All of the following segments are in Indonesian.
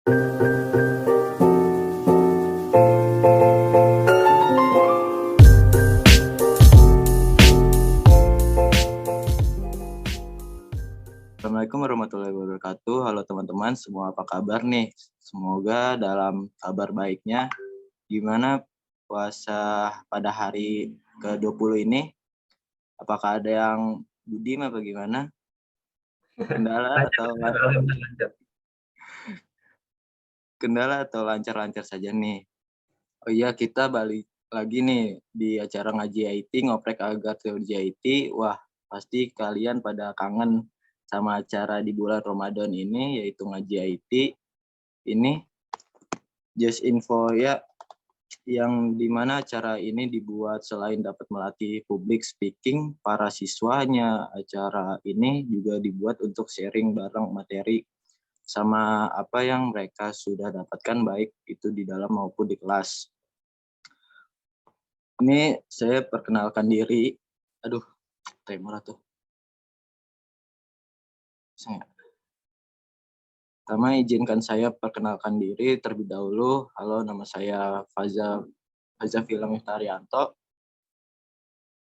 Assalamualaikum warahmatullahi wabarakatuh. Halo teman-teman, semua apa kabar nih? Semoga dalam kabar baiknya. Gimana puasa pada hari ke-20 ini? Apakah ada yang budim apa gimana? Kendala atau lancar-lancar saja nih? Oh iya, kita balik lagi nih di acara ngaji IT, ngoprek agar teologi IT. Wah, pasti kalian pada kangen sama acara di bulan Ramadan ini, yaitu ngaji IT. Ini just info ya, yang dimana acara ini dibuat selain dapat melatih public speaking para siswanya, acara ini juga dibuat untuk sharing bareng materi sama apa yang mereka sudah dapatkan baik itu di dalam maupun di kelas. Ini saya perkenalkan diri. Aduh, tremor tuh. Pertama izinkan saya perkenalkan diri terlebih dahulu. Halo, nama saya Faza Film Tarianto.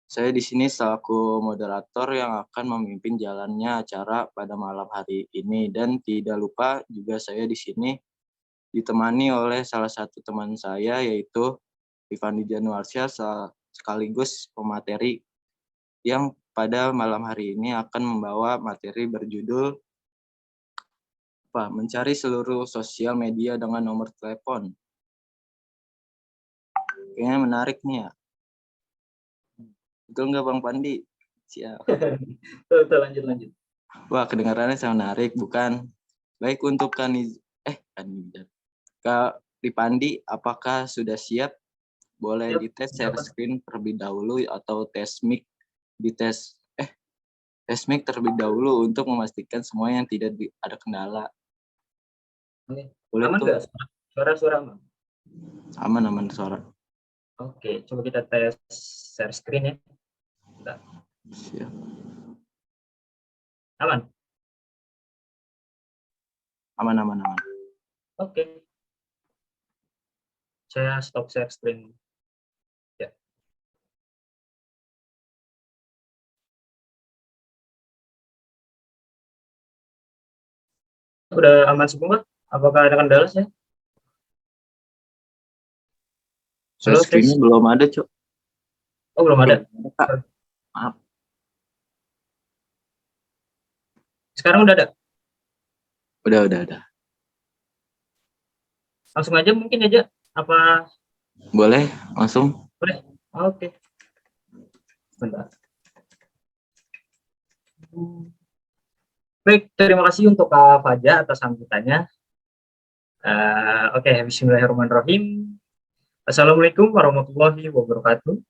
Saya di sini selaku moderator yang akan memimpin jalannya acara pada malam hari ini, dan tidak lupa juga saya di sini ditemani oleh salah satu teman saya, yaitu Rifandi Januarsyah, sekaligus pemateri yang pada malam hari ini akan membawa materi berjudul mencari seluruh sosial media dengan nomor telepon. Kayaknya menarik nih ya. Betul nggak Bang Pandi? Siap. Betul, lanjut. Wah, kedengarannya sangat menarik, bukan? Baik, untuk Kak Ripandi, apakah sudah siap? Boleh dites share screen terlebih dahulu atau tes mic tes mic terlebih dahulu untuk memastikan semua yang tidak ada kendala. Boleh aman nggak? Suara aman? Aman suara. Oke, coba kita tes share screen ya. Bentar. Siap. Aman? Aman. Oke. Saya stop share screen. Ya. Udah aman semua? Apakah ada kendala sih? Share screen-nya belum ada, Cok. Oh, belum ada. Maaf. Sekarang udah ada? Udah. Langsung aja mungkin aja. Apa? Boleh, langsung. Boleh. Oke. Bentar. Baik, terima kasih untuk Kak Faja atas sambutannya. Oke, bismillahirrahmanirrahim. Assalamualaikum warahmatullahi wabarakatuh.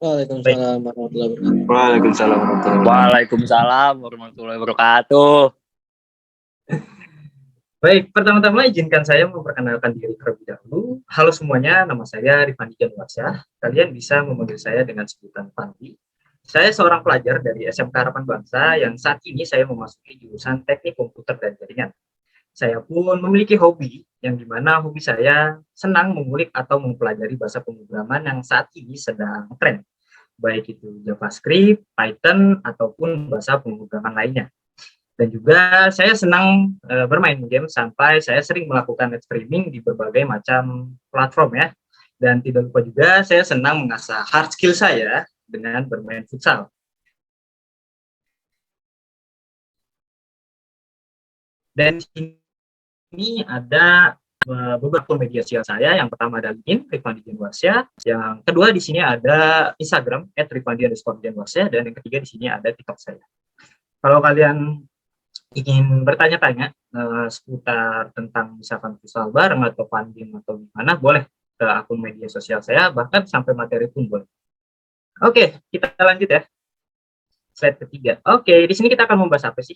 Waalaikumsalam warahmatullahi wabarakatuh. Waalaikumsalam warahmatullahi wabarakatuh. Baik, pertama-tama izinkan saya memperkenalkan diri terlebih dahulu. Halo semuanya, nama saya Rifandi Januarsyah. Kalian bisa memanggil saya dengan sebutan Pandi. Saya seorang pelajar dari SMK Harapan Bangsa yang saat ini saya memasuki jurusan Teknik Komputer dan Jaringan. Saya pun memiliki hobi, yang dimana hobi saya senang mengulik atau mempelajari bahasa pemrograman yang saat ini sedang tren, baik itu JavaScript, Python, ataupun bahasa pemrograman lainnya. Dan juga saya senang bermain game sampai saya sering melakukan live streaming di berbagai macam platform ya. Dan tidak lupa juga saya senang mengasah hard skill saya dengan bermain futsal. Dan ini ada beberapa media sosial saya. Yang pertama ada LinkedIn, Rifandi Januarsyah. Yang kedua di sini ada Instagram @rifandi_januarsyah, dan yang ketiga di sini ada TikTok saya. Kalau kalian ingin bertanya-tanya seputar tentang misalkan futsal bareng atau funding atau gimana, boleh ke akun media sosial saya, bahkan sampai materi pun boleh. Oke, kita lanjut ya. Slide ketiga. Oke, di sini kita akan membahas apa sih?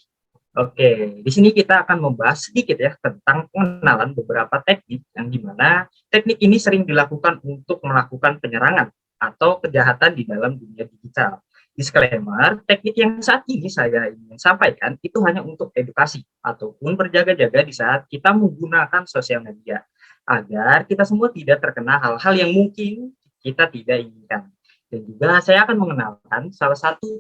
Oke, di sini kita akan membahas sedikit ya tentang pengenalan beberapa teknik yang dimana teknik ini sering dilakukan untuk melakukan penyerangan atau kejahatan di dalam dunia digital. Disclaimer, teknik yang saat ini saya ingin sampaikan itu hanya untuk edukasi ataupun berjaga-jaga di saat kita menggunakan sosial media agar kita semua tidak terkena hal-hal yang mungkin kita tidak inginkan. Dan juga saya akan mengenalkan salah satu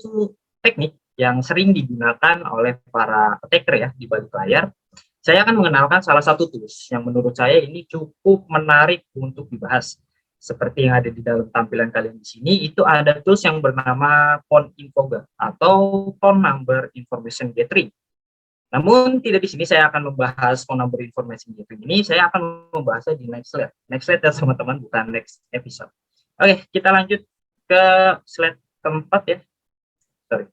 teknik yang sering digunakan oleh para attacker ya di balik layar. Saya akan mengenalkan salah satu tools yang menurut saya ini cukup menarik untuk dibahas. Seperti yang ada di dalam tampilan kalian di sini, itu ada tools yang bernama Phone Infoga atau Phone Number Information Gathering. Namun tidak di sini saya akan membahas phone number information gathering ini, saya akan membahasnya di next slide. Next slide ya teman-teman, bukan next episode. Oke, kita lanjut ke slide keempat ya. Sorry.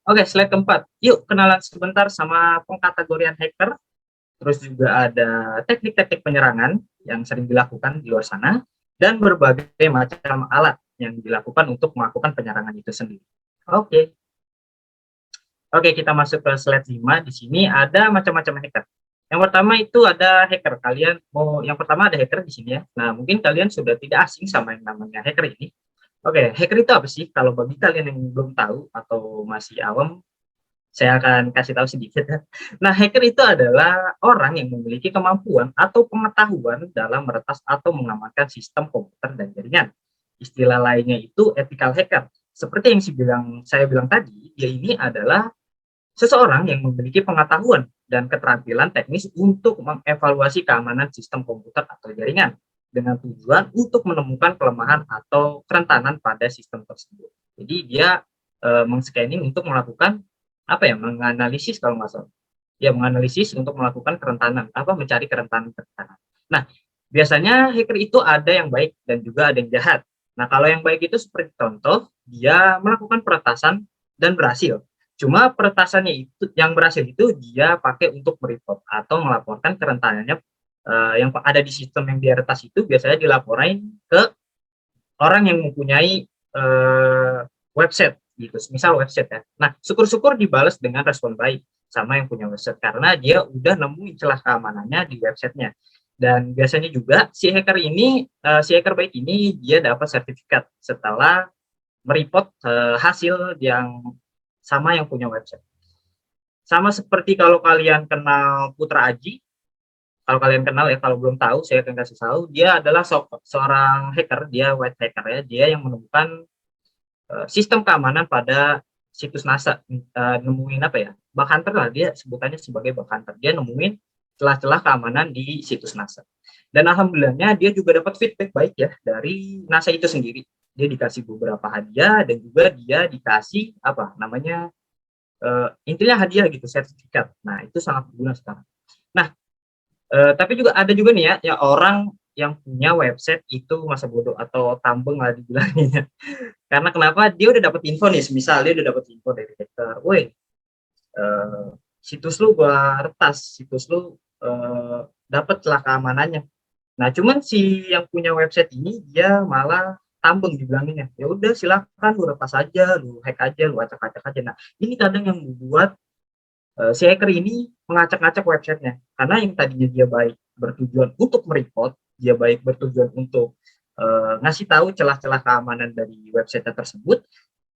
Oke, slide keempat. Yuk kenalan sebentar sama pengkategorian hacker. Terus juga ada teknik-teknik penyerangan yang sering dilakukan di luar sana, dan berbagai macam alat yang dilakukan untuk melakukan penyerangan itu sendiri. Oke. Oke, kita masuk ke slide 5. Di sini ada macam-macam hacker. Yang pertama itu ada hacker. Yang pertama ada hacker di sini ya. Nah, mungkin kalian sudah tidak asing sama yang namanya hacker ini. Oke, hacker itu apa sih? Kalau bagi kalian yang belum tahu atau masih awam, saya akan kasih tahu sedikit ya. Nah, hacker itu adalah orang yang memiliki kemampuan atau pengetahuan dalam meretas atau mengamankan sistem komputer dan jaringan. Istilah lainnya itu ethical hacker. Seperti yang saya bilang tadi, dia ini adalah seseorang yang memiliki pengetahuan dan keterampilan teknis untuk mengevaluasi keamanan sistem komputer atau jaringan dengan tujuan untuk menemukan kelemahan atau kerentanan pada sistem tersebut. Jadi dia meng-scanning untuk melakukan menganalisis kalau nggak salah. Ya, menganalisis untuk melakukan kerentanan, mencari kerentanan. Nah, biasanya hacker itu ada yang baik dan juga ada yang jahat. Nah, kalau yang baik itu seperti contoh, dia melakukan peretasan dan berhasil. Cuma peretasannya itu, yang berhasil itu dia pakai untuk mereport atau melaporkan kerentanannya yang ada di sistem yang dia retas itu biasanya dilaporin ke orang yang mempunyai website gitu, misal website ya. Nah, syukur-syukur dibalas dengan respon baik sama yang punya website karena dia udah nemuin celah keamanannya di websitenya. Dan biasanya juga si hacker baik ini dia dapat sertifikat setelah mereport hasil yang sama yang punya website. Sama seperti kalau kalian kenal Putra Aji, kalau kalian kenal ya, kalau belum tahu saya akan kasih tahu, dia adalah seorang hacker, dia white hacker ya, dia yang menemukan sistem keamanan pada situs NASA, nemuin bug hunter lah, dia sebutannya sebagai bug hunter. Dia nemuin celah-celah keamanan di situs NASA. Dan alhamdulillahnya dia juga dapat feedback baik ya dari NASA itu sendiri. Dia dikasih beberapa hadiah dan juga dia dikasih intinya hadiah gitu, sertifikat. Nah, itu sangat berguna sekarang. Nah, tapi juga ada juga nih ya orang yang punya website itu masa bodoh atau tambeng lah dibilangnya. Karena kenapa? Dia udah dapat info nih, misal dia udah dapat info dari hacker, woi, situs lu gua retas, situs lu dapat celah keamanannya. Nah, cuman si yang punya website ini dia malah tambeng dibilangnya. Ya udah silakan lu retas aja, lu hack aja, lu acak-acak aja. Nah, ini kadang yang membuat si hacker ini mengacak-acak websitenya. Karena yang tadinya dia baik bertujuan untuk mereport, dia baik bertujuan untuk ngasih tahu celah-celah keamanan dari website tersebut,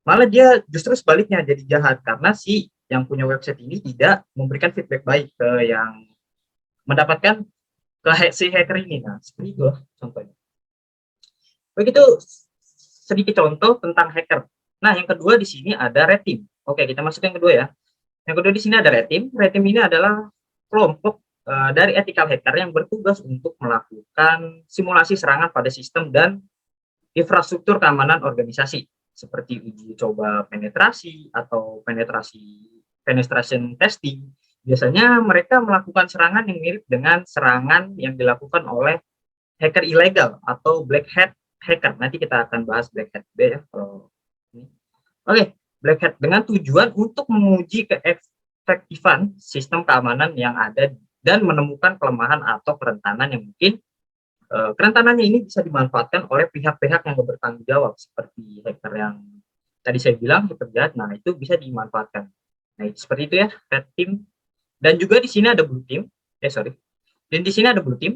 malah dia justru sebaliknya jadi jahat karena si yang punya website ini tidak memberikan feedback baik ke yang mendapatkan ke si hacker ini. Nah, seperti itu contohnya. Begitu sedikit contoh tentang hacker. Nah, yang kedua di sini ada red team. Oke, kita masuk yang kedua ya. Yang kedua di sini ada red team. Red team ini adalah kelompok dari ethical hacker yang bertugas untuk melakukan simulasi serangan pada sistem dan infrastruktur keamanan organisasi seperti uji coba penetrasi atau penetration testing. Biasanya mereka melakukan serangan yang mirip dengan serangan yang dilakukan oleh hacker ilegal atau black hat hacker. Nanti kita akan bahas black hat ya. Oke, black hat dengan tujuan untuk menguji keefektifan sistem keamanan yang ada dan menemukan kelemahan atau kerentanan yang mungkin kerentanannya ini bisa dimanfaatkan oleh pihak-pihak yang bertanggung jawab seperti hacker yang tadi saya bilang, hacker jahat. Nah, itu bisa dimanfaatkan. Nah, seperti itu ya, red team. Dan juga di sini ada blue team. Dan di sini ada blue team.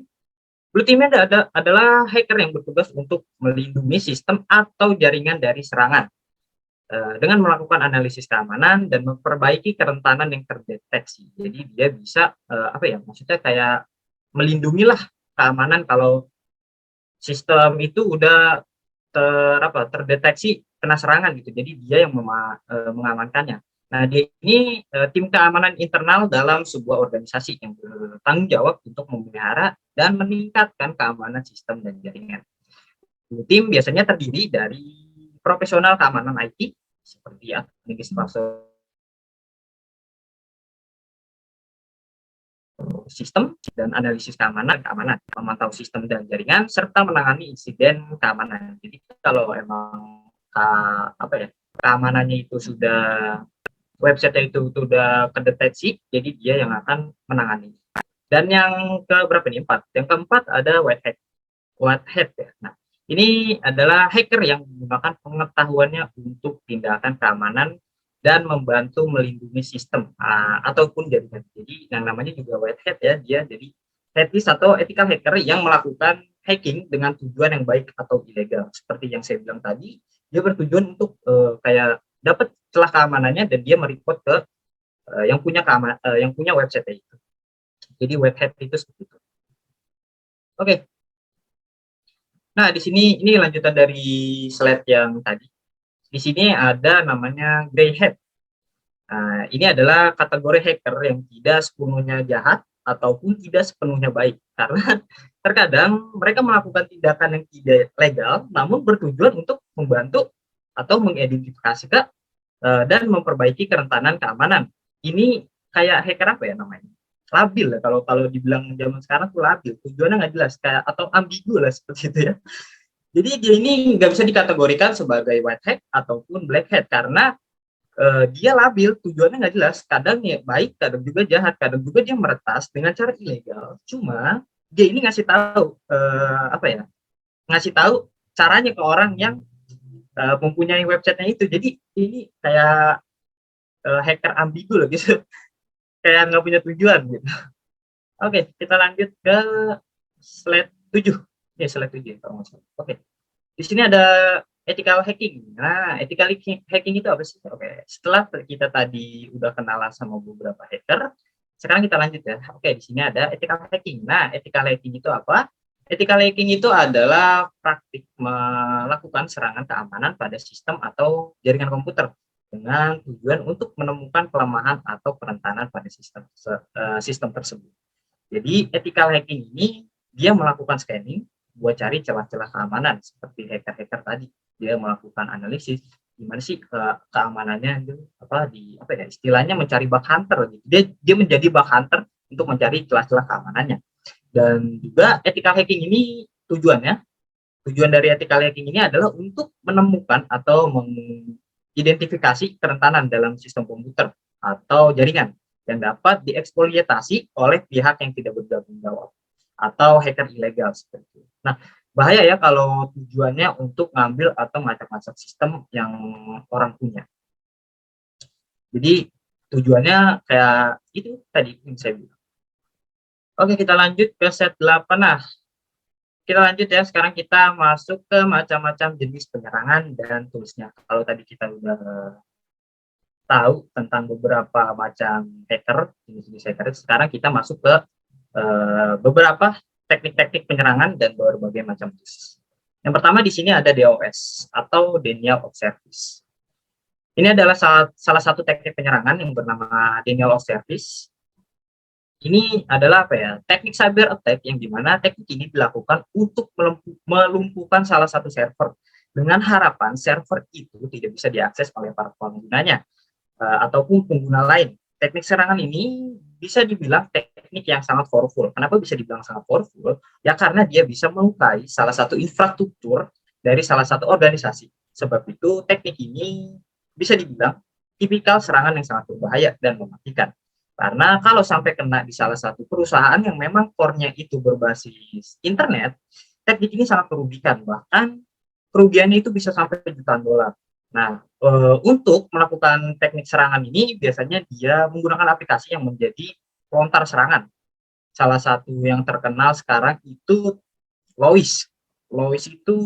Blue team adalah hacker yang bertugas untuk melindungi sistem atau jaringan dari serangan. dengan melakukan analisis keamanan dan memperbaiki kerentanan yang terdeteksi. Jadi dia bisa maksudnya kayak melindungilah keamanan kalau sistem itu udah terdeteksi kena serangan gitu. Jadi dia yang mengamankannya. Nah, dia ini tim keamanan internal dalam sebuah organisasi yang bertanggung jawab untuk memelihara dan meningkatkan keamanan sistem dan jaringan. Tim biasanya terdiri dari profesional keamanan IT seperti administrator sistem dan analisis keamanan, memantau sistem dan jaringan serta menangani insiden keamanan. Jadi kalau emang keamanannya itu sudah website itu sudah kedeteksi, jadi dia yang akan menangani. Dan yang keberapa nih? 4. Yang keempat ada white hat ya. Nah, ini adalah hacker yang menggunakan pengetahuannya untuk tindakan keamanan dan membantu melindungi sistem ataupun jaringan. Jadi yang namanya juga white hat ya, dia jadi ethics atau ethical hacker yang melakukan hacking dengan tujuan yang baik atau ilegal. Seperti yang saya bilang tadi, dia bertujuan untuk kayak dapat celah keamanannya dan dia mereport ke yang punya website itu. Jadi white hat itu seperti itu. Oke. Nah, di sini ini lanjutan dari slide yang tadi. Di sini ada namanya grey hat. Nah, ini adalah kategori hacker yang tidak sepenuhnya jahat ataupun tidak sepenuhnya baik. Karena terkadang mereka melakukan tindakan yang tidak legal, namun bertujuan untuk membantu atau mengidentifikasi dan memperbaiki kerentanan keamanan. Ini kayak hacker apa ya namanya? Labil ya, kalau dibilang zaman sekarang tuh labil, tujuannya nggak jelas kayak atau ambigu lah seperti itu ya. Jadi dia ini nggak bisa dikategorikan sebagai white hat ataupun black hat karena dia labil, tujuannya nggak jelas. Kadang ya baik, kadang juga jahat, kadang juga dia meretas dengan cara ilegal. Cuma dia ini ngasih tahu ngasih tahu caranya ke orang yang mempunyai websitenya itu. Jadi ini kayak hacker ambigu loh gitu. Kayak nggak punya tujuan gitu. Oke, kita lanjut ke slide 7. Ya, slide 7 kalau nggak salah. Oke. Di sini ada ethical hacking. Nah, ethical hacking itu apa sih? Oke, setelah kita tadi udah kenalan sama beberapa hacker, sekarang kita lanjut ya. Oke, di sini ada ethical hacking. Nah, ethical hacking itu apa? Ethical hacking itu adalah praktik melakukan serangan keamanan pada sistem atau jaringan komputer dengan tujuan untuk menemukan kelemahan atau kerentanan pada sistem tersebut. Jadi ethical hacking ini dia melakukan scanning buat cari celah-celah keamanan seperti hacker-hacker tadi. Dia melakukan analisis gimana sih keamanannya itu istilahnya mencari bug hunter gitu. Dia menjadi bug hunter untuk mencari celah-celah keamanannya. Dan juga ethical hacking ini tujuan dari ethical hacking ini adalah untuk menemukan atau identifikasi kerentanan dalam sistem komputer atau jaringan yang dapat dieksploitasi oleh pihak yang tidak bertanggung jawab atau hacker ilegal seperti itu. Nah, bahaya ya kalau tujuannya untuk ngambil atau ngacak-ngacak sistem yang orang punya. Jadi tujuannya kayak itu tadi yang saya bilang. Oke, kita lanjut ke set 8. Nah, kita lanjut ya, sekarang kita masuk ke macam-macam jenis penyerangan dan toolsnya. Kalau tadi kita udah tahu tentang beberapa macam hacker, jenis-jenis hacker, sekarang kita masuk ke beberapa teknik-teknik penyerangan dan berbagai macam tools. Yang pertama di sini ada DOS atau Denial of Service. Ini adalah salah satu teknik penyerangan yang bernama Denial of Service. Ini adalah teknik cyber attack yang dimana teknik ini dilakukan untuk melumpuhkan salah satu server dengan harapan server itu tidak bisa diakses oleh para penggunanya ataupun pengguna lain. Teknik serangan ini bisa dibilang teknik yang sangat powerful. Kenapa bisa dibilang sangat powerful? Ya karena dia bisa melukai salah satu infrastruktur dari salah satu organisasi. Sebab itu teknik ini bisa dibilang tipikal serangan yang sangat berbahaya dan mematikan. Karena kalau sampai kena di salah satu perusahaan yang memang core-nya itu berbasis internet, teknik ini sangat merugikan. Bahkan kerugiannya itu bisa sampai jutaan dolar. Nah, untuk melakukan teknik serangan ini biasanya dia menggunakan aplikasi yang menjadi pelontar serangan. Salah satu yang terkenal sekarang itu Lois. Lois itu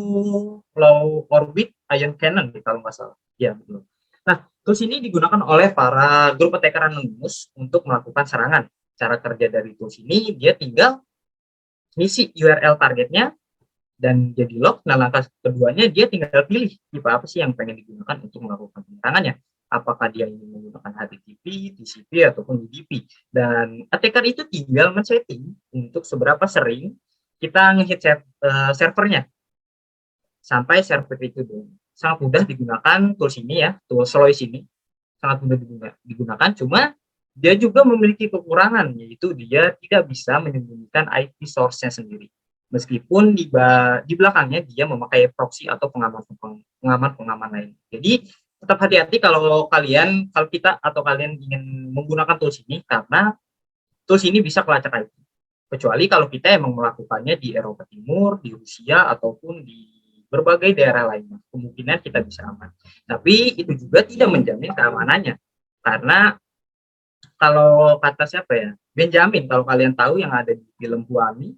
Low Orbit Ion Cannon kalau nggak salah. Ya, betul. Nah, tools ini digunakan oleh para grup attacker anonymous untuk melakukan serangan. Cara kerja dari tools ini, dia tinggal ngisi URL targetnya dan jadi log. Nah, langkah keduanya dia tinggal pilih tipe apa sih yang pengen digunakan untuk melakukan penyerangannya. Apakah dia ingin menggunakan HTTP, TCP, ataupun UDP. Dan attacker itu tinggal men-setting untuk seberapa sering kita nge-hit servernya sampai server itu down. Sangat mudah digunakan tools ini ya, tools Lois ini sangat mudah digunakan, cuma dia juga memiliki kekurangan, yaitu dia tidak bisa menyembunyikan IP source-nya sendiri. Meskipun di belakangnya dia memakai proxy atau pengaman lain. Jadi tetap hati-hati kalau kita atau kalian ingin menggunakan tools ini, karena tools ini bisa kelacak IP. Kecuali kalau kita emang melakukannya di Eropa Timur, di Rusia, ataupun di berbagai daerah lainnya, kemungkinan kita bisa aman. Tapi itu juga tidak menjamin keamanannya, karena kalau kata siapa ya, Benjamin, kalau kalian tahu yang ada di film Huami,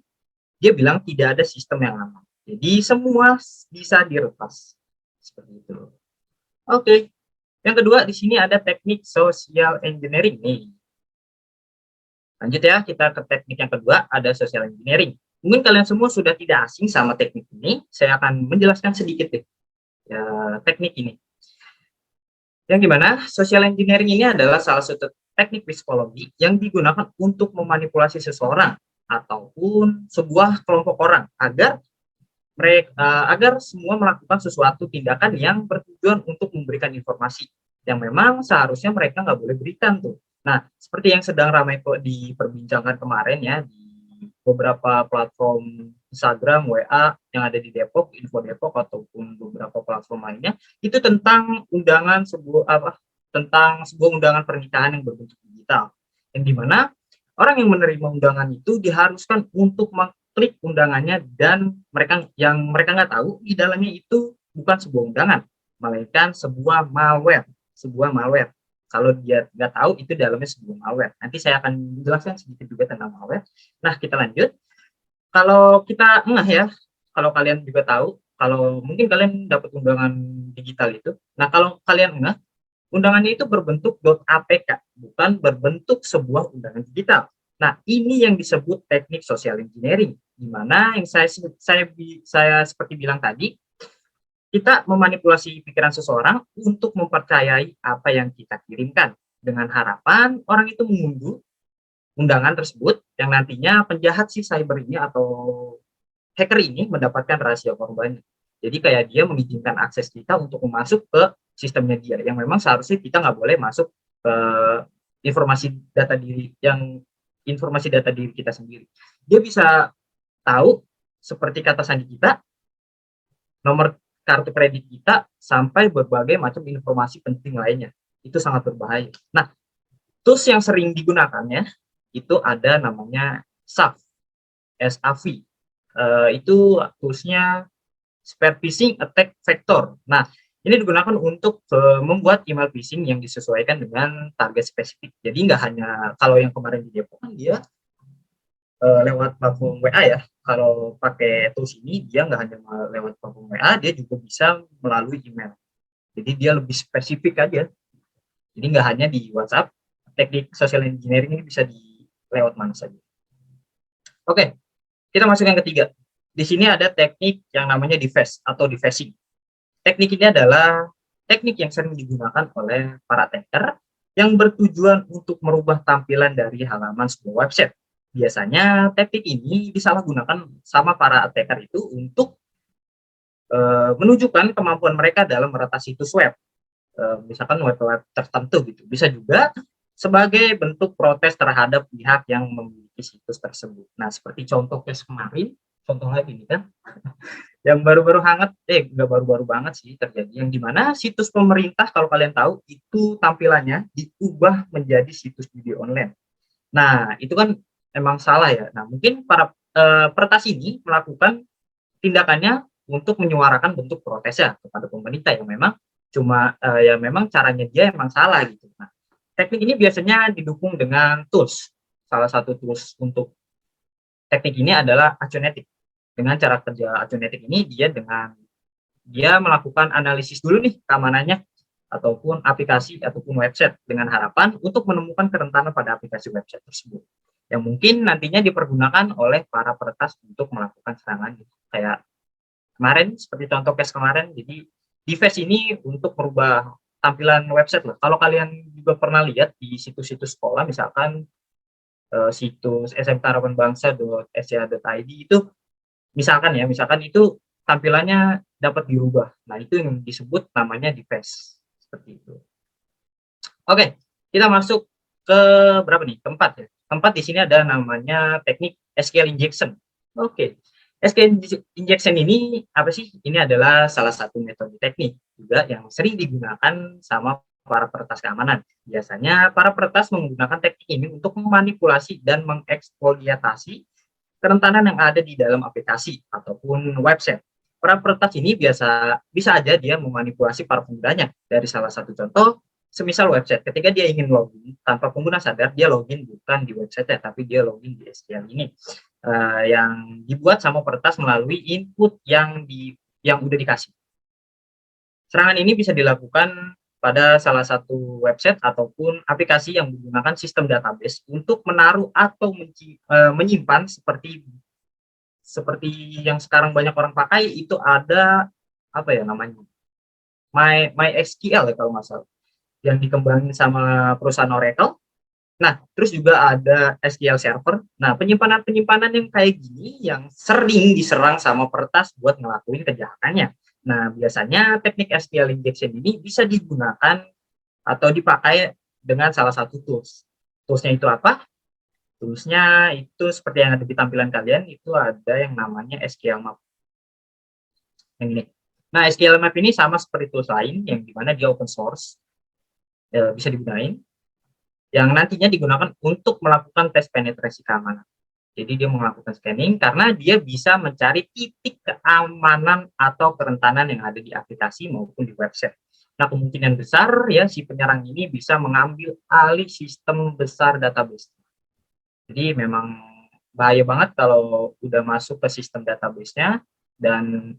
dia bilang tidak ada sistem yang aman. Jadi semua bisa diretas seperti itu. Oke, yang kedua di sini ada teknik social engineering nih. Lanjut ya, kita ke teknik yang kedua, ada social engineering. Mungkin kalian semua sudah tidak asing sama teknik ini, saya akan menjelaskan sedikit deh ya, teknik ini. Yang dimana social engineering ini adalah salah satu teknik psikologi yang digunakan untuk memanipulasi seseorang ataupun sebuah kelompok orang agar semua melakukan sesuatu tindakan yang bertujuan untuk memberikan informasi yang memang seharusnya mereka nggak boleh berikan tuh. Nah, seperti yang sedang ramai diperbincangkan kemarin ya di beberapa platform Instagram, WA yang ada di Depok, Info Depok ataupun beberapa platform lainnya, itu tentang tentang sebuah undangan pernikahan yang berbentuk digital. Yang dimana orang yang menerima undangan itu diharuskan untuk mengklik undangannya, dan mereka nggak tahu di dalamnya itu bukan sebuah undangan, melainkan sebuah malware. Kalau dia nggak tahu itu dalamnya sebuah malware. Nanti saya akan menjelaskan sedikit juga tentang malware. Nah, kita lanjut. Kalau kita ya, kalau kalian juga tahu, kalau mungkin kalian dapat undangan digital itu. Nah, kalau kalian undangannya itu berbentuk .apk, bukan berbentuk sebuah undangan digital. Nah, ini yang disebut teknik social engineering, di mana yang saya seperti bilang tadi, kita memanipulasi pikiran seseorang untuk mempercayai apa yang kita kirimkan, dengan harapan orang itu mengunduh undangan tersebut yang nantinya penjahat si cyber ini atau hacker ini mendapatkan rahasia korbannya. Jadi kayak dia mengizinkan akses kita untuk masuk ke sistemnya dia, yang memang seharusnya kita nggak boleh masuk ke informasi data diri kita sendiri. Dia bisa tahu seperti kata sandi kita, nomor kartu kredit kita, sampai berbagai macam informasi penting lainnya. Itu sangat berbahaya. Nah, tools yang sering digunakannya itu ada namanya SAV. Itu toolsnya Spear Phishing Attack Vector. Nah, ini digunakan untuk membuat email phishing yang disesuaikan dengan target spesifik. Jadi nggak hanya kalau yang kemarin di Depok kan dia lewat platform WA ya. Kalau pakai tools ini dia nggak hanya lewat platform WA, dia juga bisa melalui email. Jadi dia lebih spesifik aja. Jadi nggak hanya di WhatsApp, teknik social engineering ini bisa di lewat mana saja. Oke, kita masuk yang ketiga. Di sini ada teknik yang namanya deface atau defacing. Teknik ini adalah teknik yang sering digunakan oleh para attacker yang bertujuan untuk merubah tampilan dari halaman sebuah website. Biasanya teknik ini disalahgunakan sama para attacker itu untuk menunjukkan kemampuan mereka dalam meretas situs web. Misalkan web-web tertentu gitu. Bisa juga sebagai bentuk protes terhadap pihak yang memiliki situs tersebut. Nah, seperti contoh case kemarin, contoh lagi ini kan, yang baru-baru hangat, nggak baru-baru banget sih terjadi, yang dimana situs pemerintah kalau kalian tahu itu tampilannya diubah menjadi situs judi online. Nah, itu kan emang salah ya. Nah, mungkin para peretas ini melakukan tindakannya untuk menyuarakan bentuk protesnya kepada pemerintah yang memang memang caranya dia emang salah gitu. Nah, teknik ini biasanya didukung dengan tools. Salah satu tools untuk teknik ini adalah Aconetic. Dengan cara kerja Aconetic ini dia melakukan analisis dulu nih keamanannya. ataupun aplikasi ataupun website dengan harapan untuk menemukan kerentanan pada aplikasi website tersebut yang mungkin nantinya dipergunakan oleh para peretas untuk melakukan serangan kayak kemarin seperti contoh case kemarin. Jadi device ini untuk merubah tampilan website lah. Kalau kalian juga pernah lihat di situs-situs sekolah misalkan situs smkharapanbangsa.sca.id itu misalkan itu tampilannya dapat dirubah. Nah, itu yang disebut namanya device seperti itu. Oke, kita masuk ke berapa nih? Keempat ya. Keempat di sini ada namanya teknik SQL injection. Oke. SQL injection ini apa sih? Ini adalah salah satu metode teknik juga yang sering digunakan sama para peretas keamanan. Biasanya para peretas menggunakan teknik ini untuk memanipulasi dan mengeksploitasi kerentanan yang ada di dalam aplikasi ataupun website. Para peretas ini bisa aja dia memanipulasi para penggunanya. Dari salah satu contoh, semisal website, ketika dia ingin login tanpa pengguna sadar, dia login bukan di website ya, tapi dia login di SQL ini yang dibuat sama peretas melalui input yang udah dikasih. Serangan ini bisa dilakukan pada salah satu website ataupun aplikasi yang menggunakan sistem database untuk menaruh atau menyimpan seperti yang sekarang banyak orang pakai. Itu ada apa ya namanya, MySQL ya kalau nggak salah, yang dikembangin sama perusahaan Oracle. Nah, terus juga ada SQL Server. Nah, penyimpanan yang kayak gini yang sering diserang sama peretas buat ngelakuin kejahatannya. Nah, biasanya teknik SQL injection ini bisa digunakan atau dipakai dengan salah satu tools. Toolsnya itu apa? Toolsnya itu seperti yang ada di tampilan kalian, itu ada yang namanya SQL Map. Yang ini. Nah, SQL Map ini sama seperti tools lain yang dimana dia open source, bisa digunain, yang nantinya digunakan untuk melakukan tes penetrasi keamanan. Jadi dia melakukan scanning karena dia bisa mencari titik keamanan atau kerentanan yang ada di aplikasi maupun di website. Nah, kemungkinan besar ya si penyerang ini bisa mengambil alih sistem besar database. Jadi memang bahaya banget kalau udah masuk ke sistem database-nya dan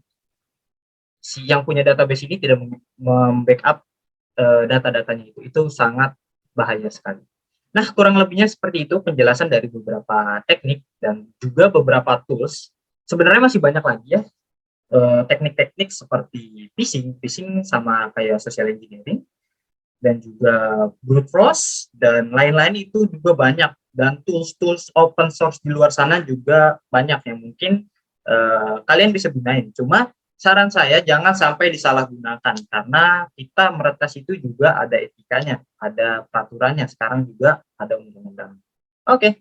si yang punya database ini tidak membackup data-datanya itu sangat bahaya sekali. Nah, kurang lebihnya seperti itu penjelasan dari beberapa teknik dan juga beberapa tools. Sebenarnya masih banyak lagi ya teknik-teknik seperti phishing sama kayak social engineering, dan juga brute force dan lain-lain itu juga banyak. Dan tools-tools open source di luar sana juga banyak yang mungkin kalian bisa gunain. Cuma saran saya jangan sampai disalahgunakan karena kita meretas itu juga ada etikanya, ada peraturannya, sekarang juga ada undang-undang. Oke,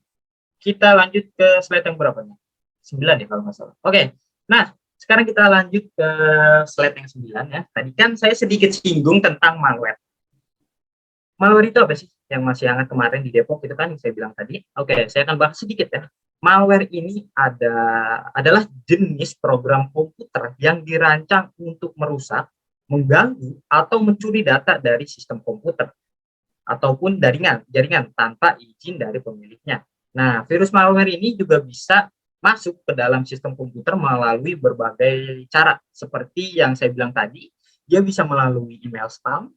kita lanjut ke slide yang berapa nih? 9 ya kalau nggak salah. Oke, nah sekarang kita lanjut ke slide yang 9 ya. Tadi kan saya sedikit singgung tentang malware. Malware itu apa sih? Yang masih hangat kemarin di Depok itu kan yang saya bilang tadi. Oke, saya akan bahas sedikit ya. Malware ini adalah jenis program komputer yang dirancang untuk merusak, mengganggu, atau mencuri data dari sistem komputer ataupun jaringan tanpa izin dari pemiliknya. Nah, virus malware ini juga bisa masuk ke dalam sistem komputer melalui berbagai cara. Seperti yang saya bilang tadi, dia bisa melalui email spam,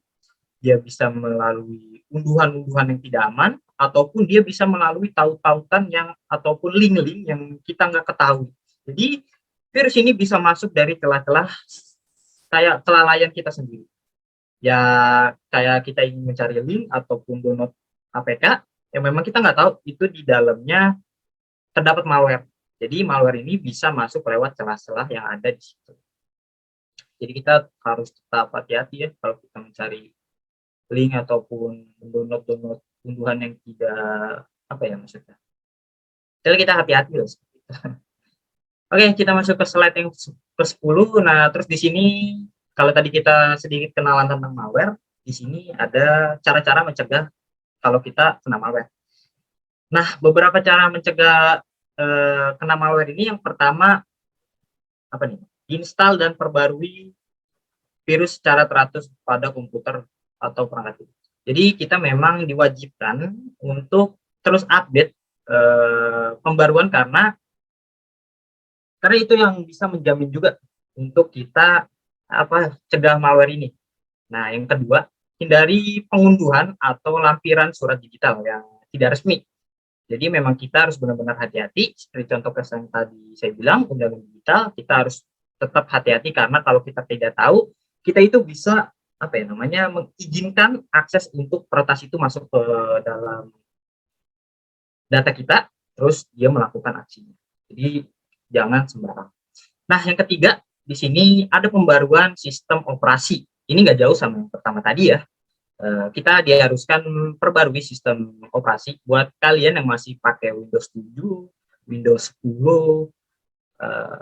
dia bisa melalui unduhan-unduhan yang tidak aman, ataupun dia bisa melalui tautan ataupun link-link yang kita nggak ketahui. Jadi virus ini bisa masuk dari celah-celah kayak kelalaian kita sendiri. Ya kayak kita ingin mencari link ataupun download APK yang memang kita nggak tahu itu di dalamnya terdapat malware. Jadi malware ini bisa masuk lewat celah-celah yang ada di situ. Jadi kita harus tetap hati-hati ya kalau kita mencari link ataupun download unduhan yang tidak apa ya maksudnya. Jadi kita hati-hati loh. Oke, kita masuk ke slide yang ke-10. Nah, terus di sini kalau tadi kita sedikit kenalan tentang malware, di sini ada cara-cara mencegah kalau kita kena malware. Nah, beberapa cara mencegah kena malware ini, yang pertama apa nih? Install dan perbarui virus secara teratur pada komputer atau perangkat. Jadi kita memang diwajibkan untuk terus update pembaruan karena itu yang bisa menjamin juga untuk kita cegah malware ini. Nah, yang kedua, hindari pengunduhan atau lampiran surat digital yang tidak resmi. Jadi memang kita harus benar-benar hati-hati, seperti contoh yang tadi saya bilang, undangan digital, kita harus tetap hati-hati karena kalau kita tidak tahu, kita itu bisa mengizinkan akses untuk peretas itu masuk ke dalam data kita, terus dia melakukan aksinya. Jadi jangan sembarang. Nah, yang ketiga, di sini ada pembaruan sistem operasi. Ini nggak jauh sama yang pertama tadi ya. Kita diharuskan perbarui sistem operasi buat kalian yang masih pakai Windows 7, Windows 10.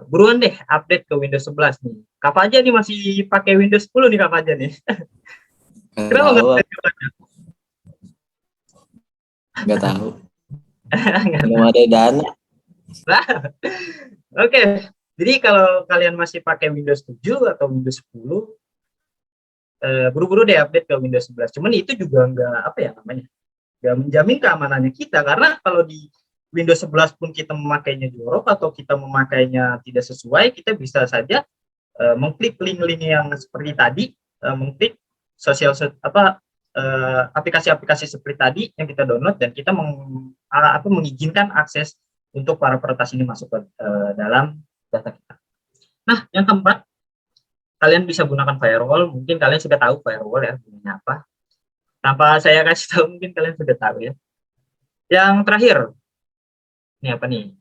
Buruan deh update ke Windows 11 nih. Kapan aja nih masih pakai Windows 10 nih, kapan aja nih? Kenapa nggak update? Nggak tahu. Belum ada dana. Oke. Jadi kalau kalian masih pakai Windows 7 atau Windows 10, buru-buru deh update ke Windows 11. Cuman itu juga nggak menjamin keamanannya kita, karena kalau di Windows 11 pun kita memakainya jorok atau kita memakainya tidak sesuai, kita bisa saja mengklik link-link yang seperti tadi, mengklik aplikasi-aplikasi seperti tadi yang kita download, dan kita mengizinkan akses untuk para peretas ini masuk ke dalam data kita. Nah, yang keempat, kalian bisa gunakan firewall. Mungkin kalian sudah tahu firewall ya, gunanya apa. Tanpa saya kasih tahu, mungkin kalian sudah tahu ya. Yang terakhir, ini apa nih?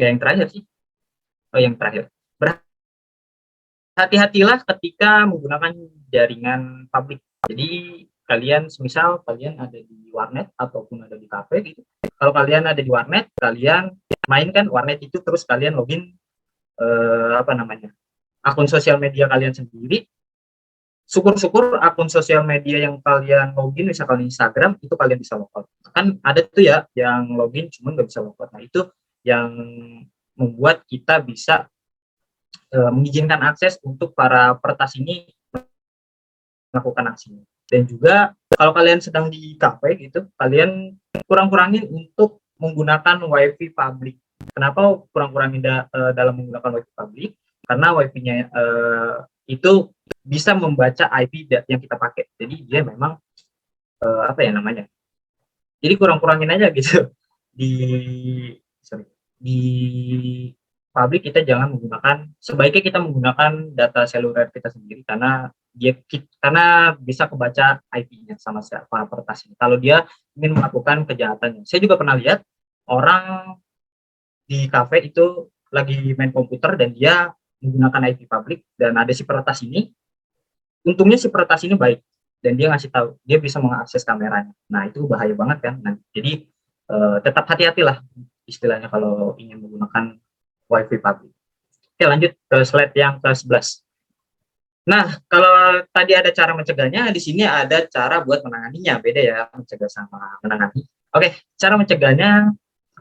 Ya, yang terakhir sih. Oh, yang terakhir. Berhati-hatilah ketika menggunakan jaringan publik. Jadi kalian, semisal kalian ada di warnet ataupun ada di kafe gitu. Kalau kalian ada di warnet, kalian mainkan warnet itu, terus kalian login akun sosial media kalian sendiri. Syukur-syukur akun sosial media yang kalian login, misalkan Instagram, itu kalian bisa logout. Kan ada tuh ya yang login cuma nggak bisa logout. Nah, itu yang membuat kita bisa mengizinkan akses untuk para peretas ini melakukan aksinya. Dan juga kalau kalian sedang di kafe gitu, kalian kurang-kurangin untuk menggunakan wifi publik. Kenapa kurang-kurangin dalam menggunakan wifi publik? Karena wifi-nya itu bisa membaca IP yang kita pakai. Jadi dia memang jadi kurang-kurangin aja gitu. Di publik kita jangan sebaiknya kita menggunakan data seluler kita sendiri, karena bisa kebaca IP-nya sama para peretas ini kalau dia ingin melakukan kejahatannya. Saya juga pernah lihat orang di kafe itu lagi main komputer dan dia menggunakan IP publik, dan ada si peretas ini. Untungnya si peretas ini baik dan dia ngasih tahu, dia bisa mengakses kameranya. Nah, itu bahaya banget kan. Nah, jadi tetap hati-hatilah istilahnya kalau ingin menggunakan wifi publik. Oke, lanjut ke slide yang ke-11. Nah, kalau tadi ada cara mencegahnya, di sini ada cara buat menanganinya. Beda ya, mencegah sama menangani. Oke, cara mencegahnya,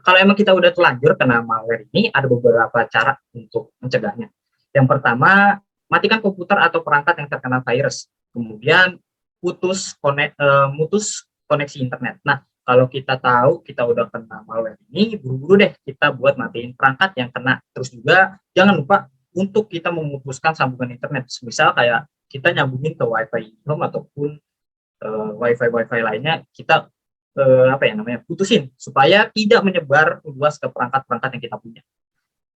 kalau emang kita udah terlanjur kena malware ini, ada beberapa cara untuk mencegahnya. Yang pertama, matikan komputer atau perangkat yang terkena virus. Kemudian mutus koneksi internet. Nah, kalau kita tahu kita udah kena malware ini, buru-buru deh kita buat matiin perangkat yang kena. Terus juga jangan lupa untuk kita memutuskan sambungan internet. Misal kayak kita nyambungin ke wifi home ataupun wifi lainnya, kita putusin supaya tidak menyebar luas ke perangkat-perangkat yang kita punya.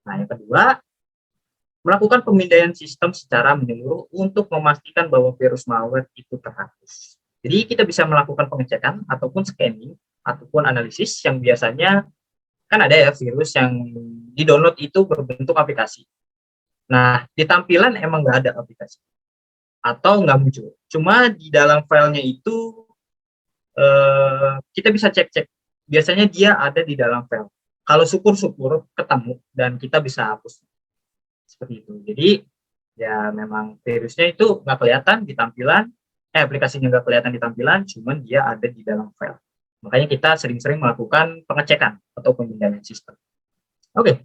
Nah, yang kedua, melakukan pemindaian sistem secara menyeluruh untuk memastikan bahwa virus malware itu terhapus. Jadi kita bisa melakukan pengecekan ataupun scanning ataupun analisis yang biasanya kan ada ya virus yang di-download itu berbentuk aplikasi. Nah, di tampilan emang nggak ada aplikasi atau nggak muncul. Cuma di dalam filenya itu kita bisa cek-cek. Biasanya dia ada di dalam file. Kalau syukur-syukur ketemu dan kita bisa hapus. Seperti itu. Jadi ya memang virusnya itu nggak kelihatan di tampilan, aplikasinya nggak kelihatan di tampilan, cuman dia ada di dalam file. Makanya kita sering-sering melakukan pengecekan atau pemindaian sistem. Oke.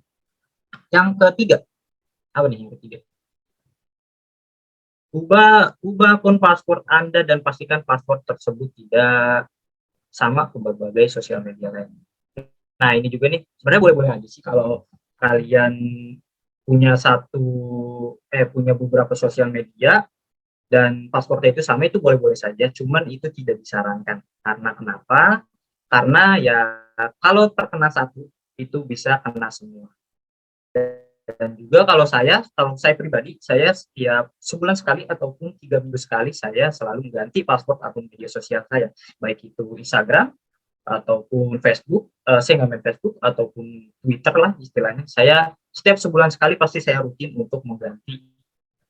Yang ketiga, apa nih yang ketiga? Ubah akun password Anda dan pastikan password tersebut tidak sama ke berbagai sosial media lain. Nah, ini juga nih sebenarnya boleh-boleh aja sih kalau kalian punya beberapa sosial media, dan paspornya itu sama, itu boleh-boleh saja, cuman itu tidak disarankan. Karena kenapa? Karena ya kalau terkena satu itu bisa kena semua. Dan juga kalau saya pribadi, saya setiap sebulan sekali ataupun 3 minggu sekali saya selalu mengganti password akun media sosial saya, baik itu Instagram ataupun Facebook. Saya nggak main Facebook ataupun Twitter lah istilahnya. Saya setiap sebulan sekali pasti saya rutin untuk mengganti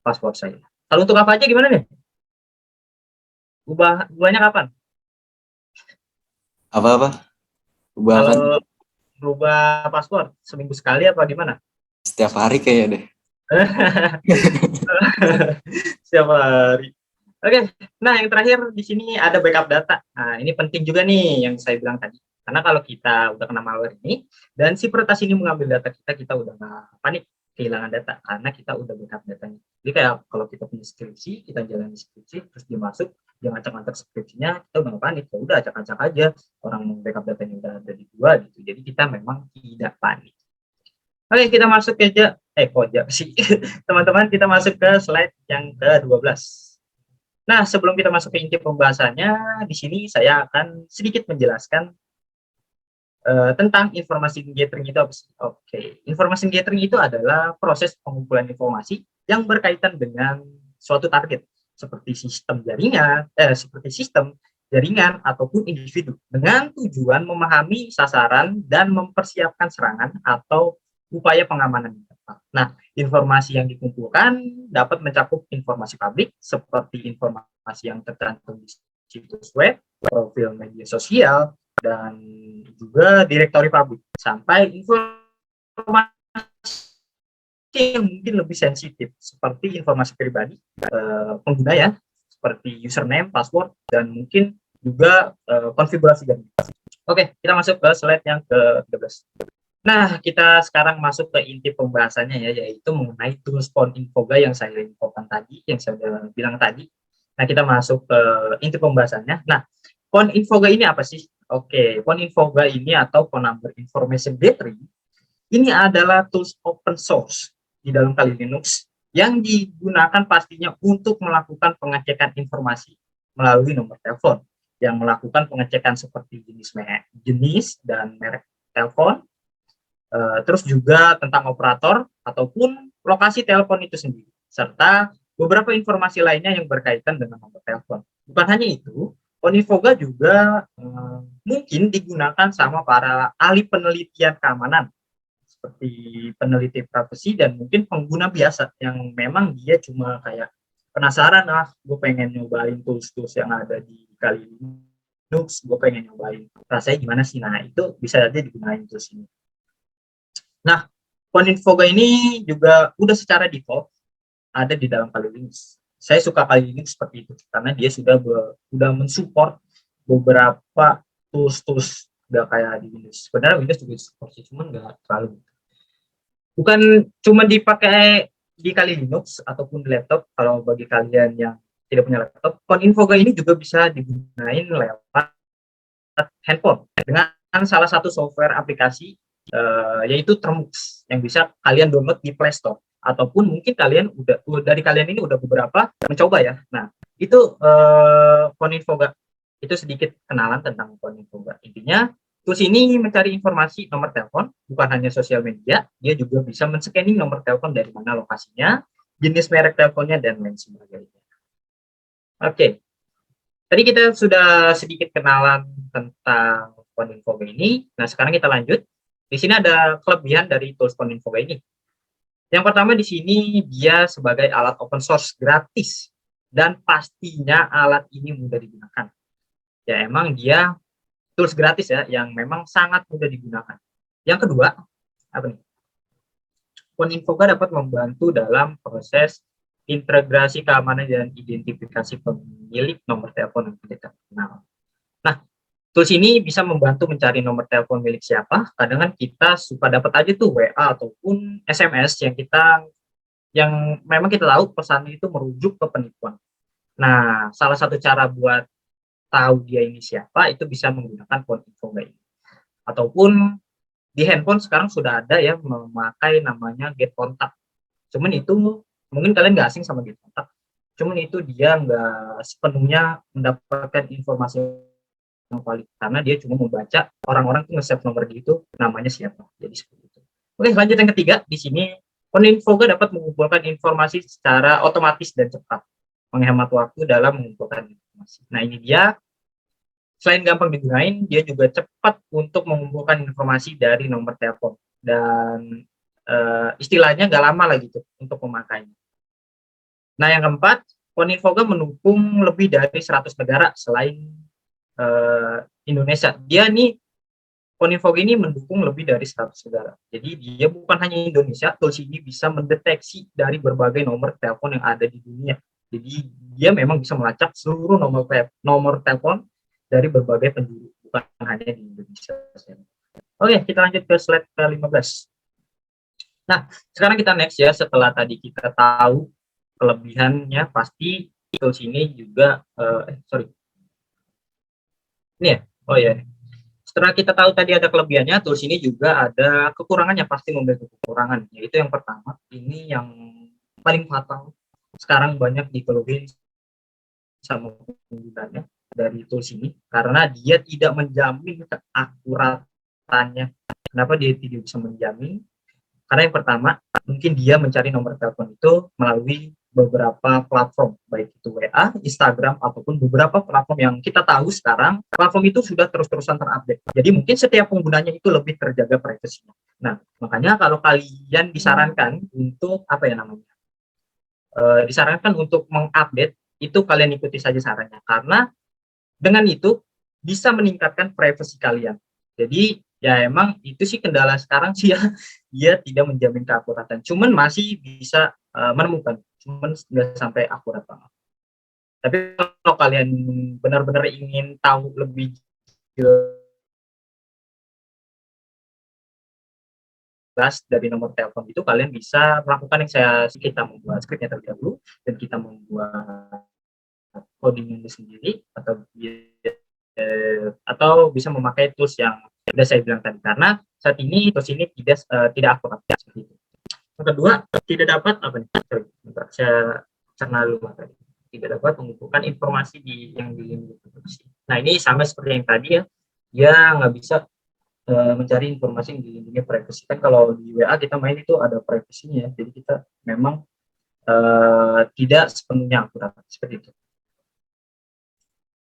password saya. Kalau untuk apa aja gimana nih? Ubahnya kapan? Apa-apa? Ubah apa? Kalau berubah password seminggu sekali apa gimana? Setiap hari kayaknya deh. Setiap hari. Oke, nah yang terakhir di sini ada backup data. Nah, ini penting juga nih yang saya bilang tadi. Karena kalau kita udah kena malware ini, dan si peretas ini mengambil data kita, kita udah nggak panik kehilangan data, karena kita udah backup datanya. Jadi kayak kalau kita punya skripsi, kita jalan di skripsi, terus dia masuk, dia ngacak-ngacak skripsinya, kita udah nggak panik, ya udah acak-acak aja, orang backup datanya udah ada di gua gitu. Jadi kita memang tidak panik. Oke, kita masuk aja, kojak sih. Teman-teman, kita masuk ke slide yang ke-12. Nah, sebelum kita masuk ke inti pembahasannya, di sini saya akan sedikit menjelaskan tentang informasi gathering itu apa sih? Oke, informasi gathering itu adalah proses pengumpulan informasi yang berkaitan dengan suatu target, seperti sistem jaringan ataupun individu, dengan tujuan memahami sasaran dan mempersiapkan serangan atau upaya pengamanan. Nah, informasi yang dikumpulkan dapat mencakup informasi publik seperti informasi yang tercantum di situs web, profil media sosial, dan juga direktori publik, sampai informasi yang mungkin lebih sensitif seperti informasi pribadi pengguna ya, seperti username, password, dan mungkin juga konfigurasi jaringan. Oke, kita masuk ke slide yang ke-13. Nah, kita sekarang masuk ke inti pembahasannya ya, yaitu mengenai tools Pon-Infoga yang saya infokan tadi, yang saya sudah bilang tadi. Nah, kita masuk ke inti pembahasannya. Nah, Pon-Infoga ini apa sih? Oke, Pon-Infoga ini atau Phone Number Information Gathering ini adalah tools open source di dalam Kali Linux yang digunakan pastinya untuk melakukan pengecekan informasi melalui nomor telepon, yang melakukan pengecekan seperti jenis dan merek telepon, terus juga tentang operator ataupun lokasi telepon itu sendiri, serta beberapa informasi lainnya yang berkaitan dengan nomor telepon. Bukan hanya itu, Pon-Infoga juga mungkin digunakan sama para ahli penelitian keamanan, seperti peneliti privasi dan mungkin pengguna biasa yang memang dia cuma kayak penasaran, gue pengen nyobain tools-tools yang ada di Kali Linux, gue pengen nyobain rasanya gimana sih. Nah, itu bisa aja digunakan tools ini. Nah, Pon-Infoga ini juga udah secara default ada di dalam Kali Linux. Saya suka Kali Linux seperti itu karena dia sudah mensupport beberapa tools udah kayak di Windows. Sebenarnya Windows juga support sih, cuman nggak terlalu. Bukan cuma dipakai di Kali Linux ataupun di laptop. Kalau bagi kalian yang tidak punya laptop, Pon-Infoga ini juga bisa digunakan lewat handphone dengan salah satu software aplikasi yaitu Termux yang bisa kalian download di Play Store, ataupun mungkin kalian dari kalian ini udah beberapa mencoba ya. Nah, itu Pon-Infoga. Itu sedikit kenalan tentang Pon-Infoga. Intinya tools ini mencari informasi nomor telepon, bukan hanya sosial media, dia juga bisa men-scanning nomor telepon dari mana lokasinya, jenis merek teleponnya, dan lain sebagainya. Oke, tadi kita sudah sedikit kenalan tentang Pon-Infoga ini. Nah, sekarang kita lanjut. Di sini ada kelebihan dari tools Pon-Infoga ini. Yang pertama di sini dia sebagai alat open source gratis dan pastinya alat ini mudah digunakan. Ya emang dia tools gratis ya yang memang sangat mudah digunakan. Yang kedua, apa nih? Pon-Infoga dapat membantu dalam proses integrasi keamanan dan identifikasi pemilik nomor telepon yang tidak terkenal. Nah, tools ini bisa membantu mencari nomor telepon milik siapa. Kadang kan kita suka dapat aja tuh WA ataupun SMS yang memang kita tahu pesan itu merujuk ke penipuan. Nah, salah satu cara buat tahu dia ini siapa itu bisa menggunakan Pon-Infoga ini. Ataupun di handphone sekarang sudah ada ya memakai namanya Get Contact. Cuman itu mungkin kalian nggak asing sama Get Contact. cuman itu dia nggak sepenuhnya mendapatkan informasi yang valid karena dia cuma membaca orang-orang tuh nge-save nomor gitu namanya siapa. Jadi seperti itu. Oke, lanjut yang ketiga. Di sini Koninfo dapat mengumpulkan informasi secara otomatis dan cepat, menghemat waktu dalam mengumpulkan informasi. Nah, ini dia, selain gampang digunain, dia juga cepat untuk mengumpulkan informasi dari nomor telepon dan istilahnya nggak lama lah gitu untuk memakainya. Nah, yang keempat, Koninfo mendukung lebih dari 100 negara selain Indonesia. Dia nih, Koninfo ini mendukung lebih dari 100 negara. Jadi dia bukan hanya Indonesia, tools ini bisa mendeteksi dari berbagai nomor telepon yang ada di dunia. Jadi dia memang bisa melacak seluruh nomor telepon dari berbagai penjuru, bukan hanya di Indonesia. Oke, kita lanjut ke slide ke-15. Nah, sekarang kita next ya, setelah tadi kita tahu kelebihannya, pasti tools ini juga, ini ya, oh ya, setelah kita tahu tadi ada kelebihannya, tools ini juga ada kekurangannya, pasti memiliki kekurangan, yaitu yang pertama, ini yang paling fatal, sekarang banyak dikeluhin sama penggunanya dari tools ini, karena dia tidak menjamin keakuratannya. Kenapa dia tidak bisa menjamin? Karena yang pertama, mungkin dia mencari nomor telepon itu melalui beberapa platform, baik itu WA, Instagram, ataupun beberapa platform yang kita tahu sekarang, platform itu sudah terus-terusan terupdate. Jadi mungkin setiap penggunanya itu lebih terjaga privasinya. Nah, makanya kalau kalian disarankan untuk, apa ya namanya, disarankan untuk mengupdate, itu kalian ikuti saja sarannya. Karena dengan itu bisa meningkatkan privasi kalian. Jadi ya emang itu sih kendala sekarang sih ya, dia tidak menjamin keakuratan, cuman masih bisa menemukan, cuman nggak sampai akurat banget. Tapi kalau kalian benar-benar ingin tahu lebih jelas dari nomor telepon itu, kalian bisa melakukan yang kita membuat scriptnya terlebih dahulu dan kita membuat coding sendiri, atau bisa memakai tools yang sudah saya bilang tadi, karena saat ini tools ini tidak akurat seperti itu. Yang kedua, tidak dapat saya cerna dulu tadi, tidak dapat mengumpulkan informasi yang dilindungi. Nah, ini sama seperti yang tadi ya, dia nggak bisa mencari informasi yang dilindungi privasi. Kan kalau di WA kita main itu ada privasinya, jadi kita memang tidak sepenuhnya akurat seperti itu.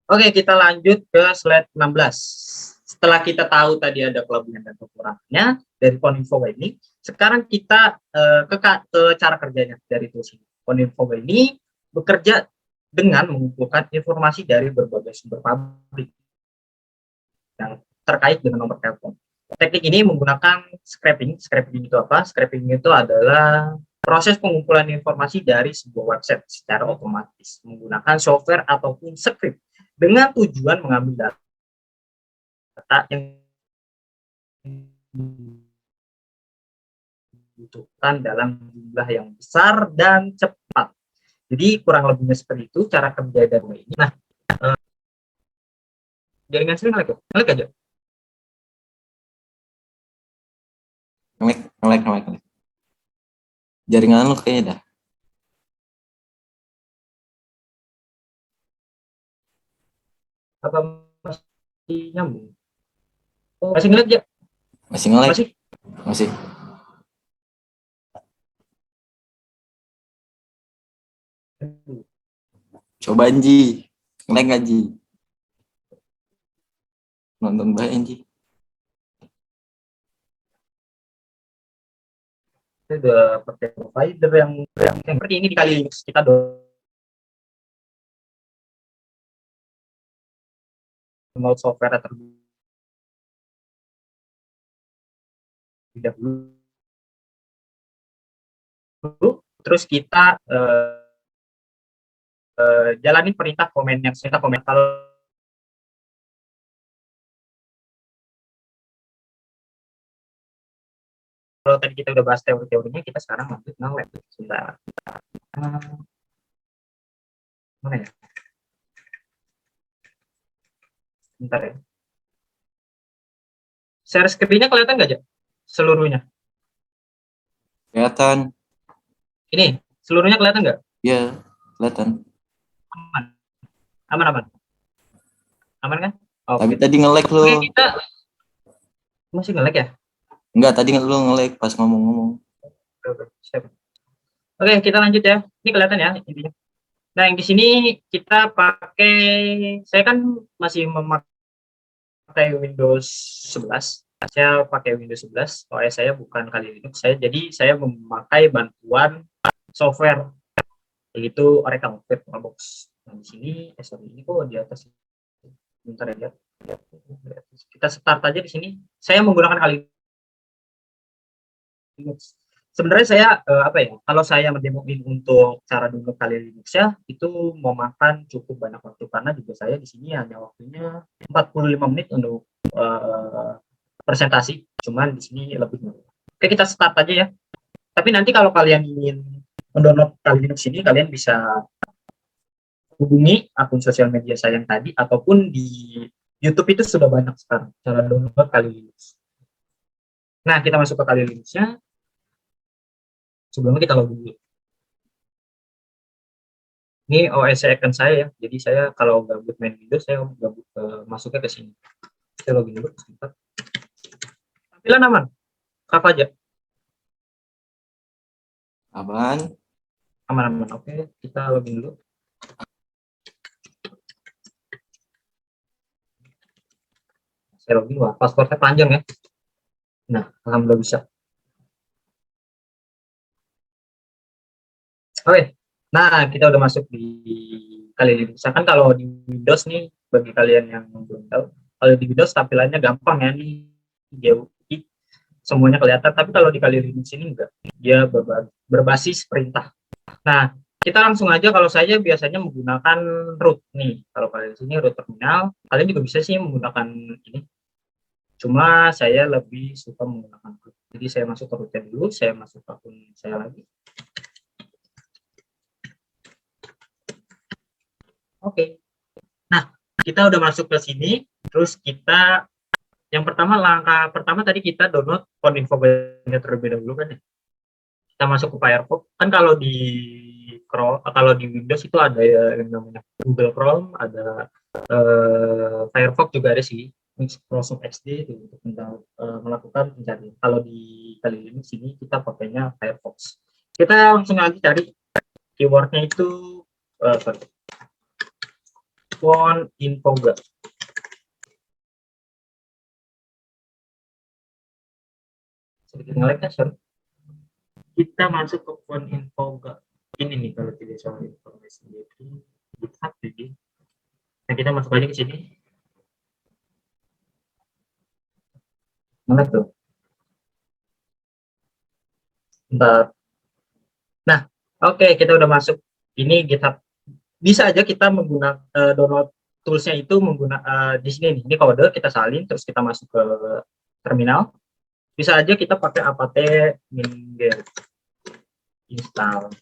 Oke, kita lanjut ke slide 16. Setelah kita tahu tadi ada kelebihan dan kekurangannya dari Koninfo ini, sekarang kita ke cara kerjanya dari tools ini. Koninfo ini bekerja dengan mengumpulkan informasi dari berbagai sumber publik yang terkait dengan nomor telepon. Teknik ini menggunakan scraping. Scraping itu apa? Scraping itu adalah proses pengumpulan informasi dari sebuah website secara otomatis menggunakan software ataupun script dengan tujuan mengambil data yang dibutuhkan dalam jumlah yang besar dan cepat. Jadi kurang lebihnya seperti itu cara kerja dari ini. Nah, jaringan sini ngelag aja. Ngelag. Jaringan lu kayaknya dah. Apa masih nyambung? Oh, masih ngelag ya? Masih ngelag? Masih. Coba Anji, ngelag nggak Ji? Nonton baik Anji. Saya udah pakai provider yang seperti ini dikali kita download software terlebih dahulu, terus kita jalani perintah komen yang kita komen. Kalau tadi kita udah bahas teori-teorinya, kita sekarang lanjut nge-lab. Sebentar. Mana ya? Bentar ya. Share screen-nya kelihatan nggak aja? Seluruhnya. Kelihatan. Ini, seluruhnya kelihatan nggak? Iya. Kelihatan. Aman, aman, aman, aman kan? Tapi Oke. tadi nge-lag Oke, lu. kita masih nge-lag ya? Enggak, tadi lu nge-lag pas ngomong-ngomong. Oke, siap. Oke, kita lanjut ya. Ini kelihatan ya intinya. Nah, yang di sini kita pakai, saya kan masih memakai Windows 11. Saya pakai Windows 11. OS saya bukan Kali Linux. Jadi saya memakai bantuan software yaitu Oracle VirtualBox. Nah, di sini, sorry, ini kok di atas. Bentar ya. Kita start aja di sini. Saya menggunakan Kali Linux. Sebenarnya saya apa ya? Kalau saya mendemoin untuk cara download Kali Linux ya, itu memakan cukup banyak waktu karena juga saya di sini hanya waktunya 45 menit untuk presentasi. Cuman di sini lebih. Oke, kita start aja ya. Tapi nanti kalau kalian ingin mendownload Kali Linux ini, kalian bisa hubungi akun sosial media saya yang tadi ataupun di YouTube itu sudah banyak sekarang cara download Kali Linux. Nah, kita masuk ke Kali Linux-nya. Sebelumnya kita login dulu. Ini OS icon saya ya. Jadi saya kalau gabut main Windows, saya gabut masuknya ke sini. Saya login dulu sebentar. Tampilan aman. Apa aja? Apaan? Aman-aman. Oke, kita login dulu. Saya login, wah, passwordnya panjang ya. Nah, alhamdulillah bisa. Oke, nah kita udah masuk di Kali Linux. Misalkan kalau di Windows nih, bagi kalian yang belum tahu, kalau di Windows tampilannya gampang ya, nih GUI semuanya kelihatan. Tapi kalau di Kali Linux ini enggak, dia berbasis perintah. Nah, kita langsung aja. Kalau saya biasanya menggunakan root nih. Kalau kalian di sini root terminal, kalian juga bisa sih menggunakan ini. Cuma saya lebih suka menggunakan root. Jadi saya masuk ke rootnya dulu, saya masuk ke akun saya lagi. Oke. Nah, kita udah masuk ke sini, terus kita yang pertama, langkah pertama tadi kita download Koninfo-nya terlebih dahulu kan ya. Kita masuk ke Firefox. Kan kalau di Chrome, kalau di Windows itu ada ya yang namanya Google Chrome, ada Firefox juga ada sih, Microsoft XD itu untuk melakukan pencarian. Kalau di Kali Linux sini kita pakainya Firefox. Kita langsung aja cari keywordnya itu font infoga. Sedikit nge-lag ya, sorry. Kita masuk ke font infoga. Ini nih kalau tidak salah informasi itu GitHub jadi. Nah, kita masuk aja ke sini. Mana tuh? Bentar. Nah, oke, kita udah masuk. Ini GitHub. Bisa aja kita menggunakan download toolsnya itu menggunakan di sini nih. Ini kode kita salin, terus kita masuk ke terminal. Bisa aja kita pakai apt minget install.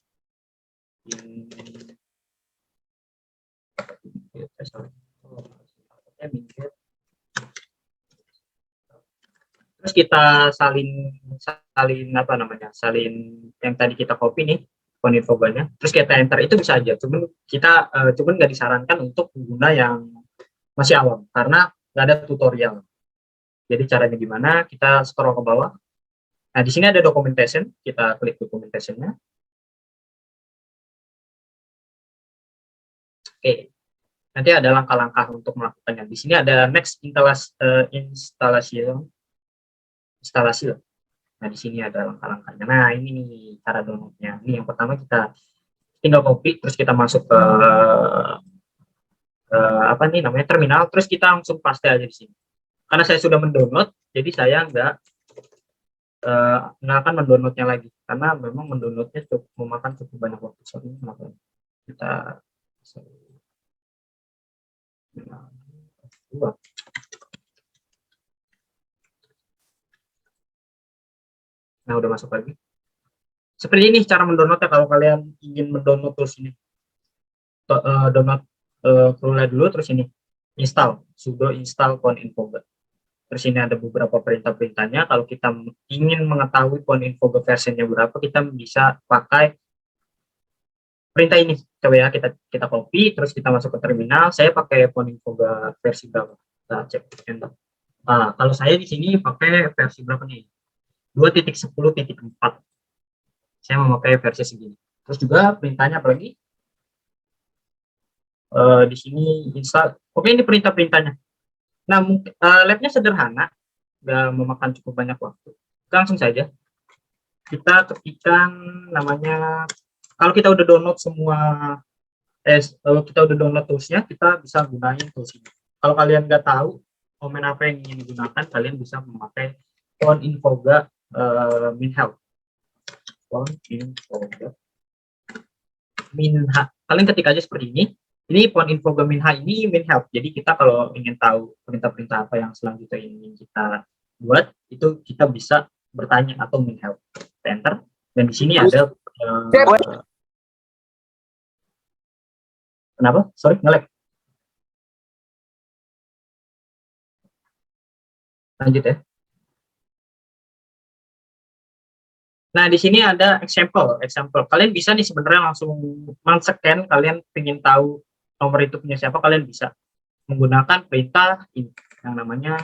Terus kita salin apa namanya, salin yang tadi kita copy nih Koninfo-nya, terus kita enter. Itu bisa aja, cuman nggak disarankan untuk pengguna yang masih awam karena nggak ada tutorial. Jadi caranya gimana, kita scroll ke bawah. Nah, di sini ada documentation, kita klik documentation-nya. Oke, nanti ada langkah-langkah untuk melakukannya. Di sini ada next instalasi. Nah, di sini ada langkah-langkahnya. Nah, ini nih cara downloadnya. Ini yang pertama kita tinggal copy, terus kita masuk ke apa nih namanya terminal, terus kita langsung paste aja di sini. Karena saya sudah mendownload, jadi saya nggak akan mendownloadnya lagi, karena memang mendownloadnya cukup memakan cukup banyak waktu. Sorry, kenapa? Kita nah, udah masuk lagi. Seperti ini cara mendownloadnya kalau kalian ingin mendownload tools ini. Download Chrome dulu, terus ini install, sudo install Koninfo. Terus ini ada beberapa perintah-perintahnya. Kalau kita ingin mengetahui Koninfo versinya berapa, kita bisa pakai perintah ini coba ya kita copy, terus kita masuk ke terminal. Saya pakai Poninfoga versi berapa? Kita cek enter. Kalau saya di sini pakai versi berapa nih? 2.10.4. Saya memakai versi segini. Terus juga perintahnya apa lagi? Di sini install. Oke, ini perintah-perintahnya. Nah, labnya sederhana, nggak memakan cukup banyak waktu. Langsung saja kita ketikkan namanya. Kalau kita udah download semua, kita udah download toolsnya, kita bisa gunain tools ini. Kalau kalian nggak tahu komen apa yang ingin digunakan, kalian bisa memakai Poninfoga MinHelp. Poninfoga Minha. Kalian ketik aja seperti ini. Ini Poninfoga Minha ini MinHelp. Jadi kita kalau ingin tahu perintah-perintah apa yang selanjutnya ingin kita buat, itu kita bisa bertanya atau MinHelp. Enter. Dan di sini ada kenapa? Sorry, nge-lag. Lanjut ya. Nah, di sini ada example. Kalian bisa nih sebenarnya langsung men-scan, kalian ingin tahu nomor itu punya siapa, kalian bisa menggunakan perintah ini yang namanya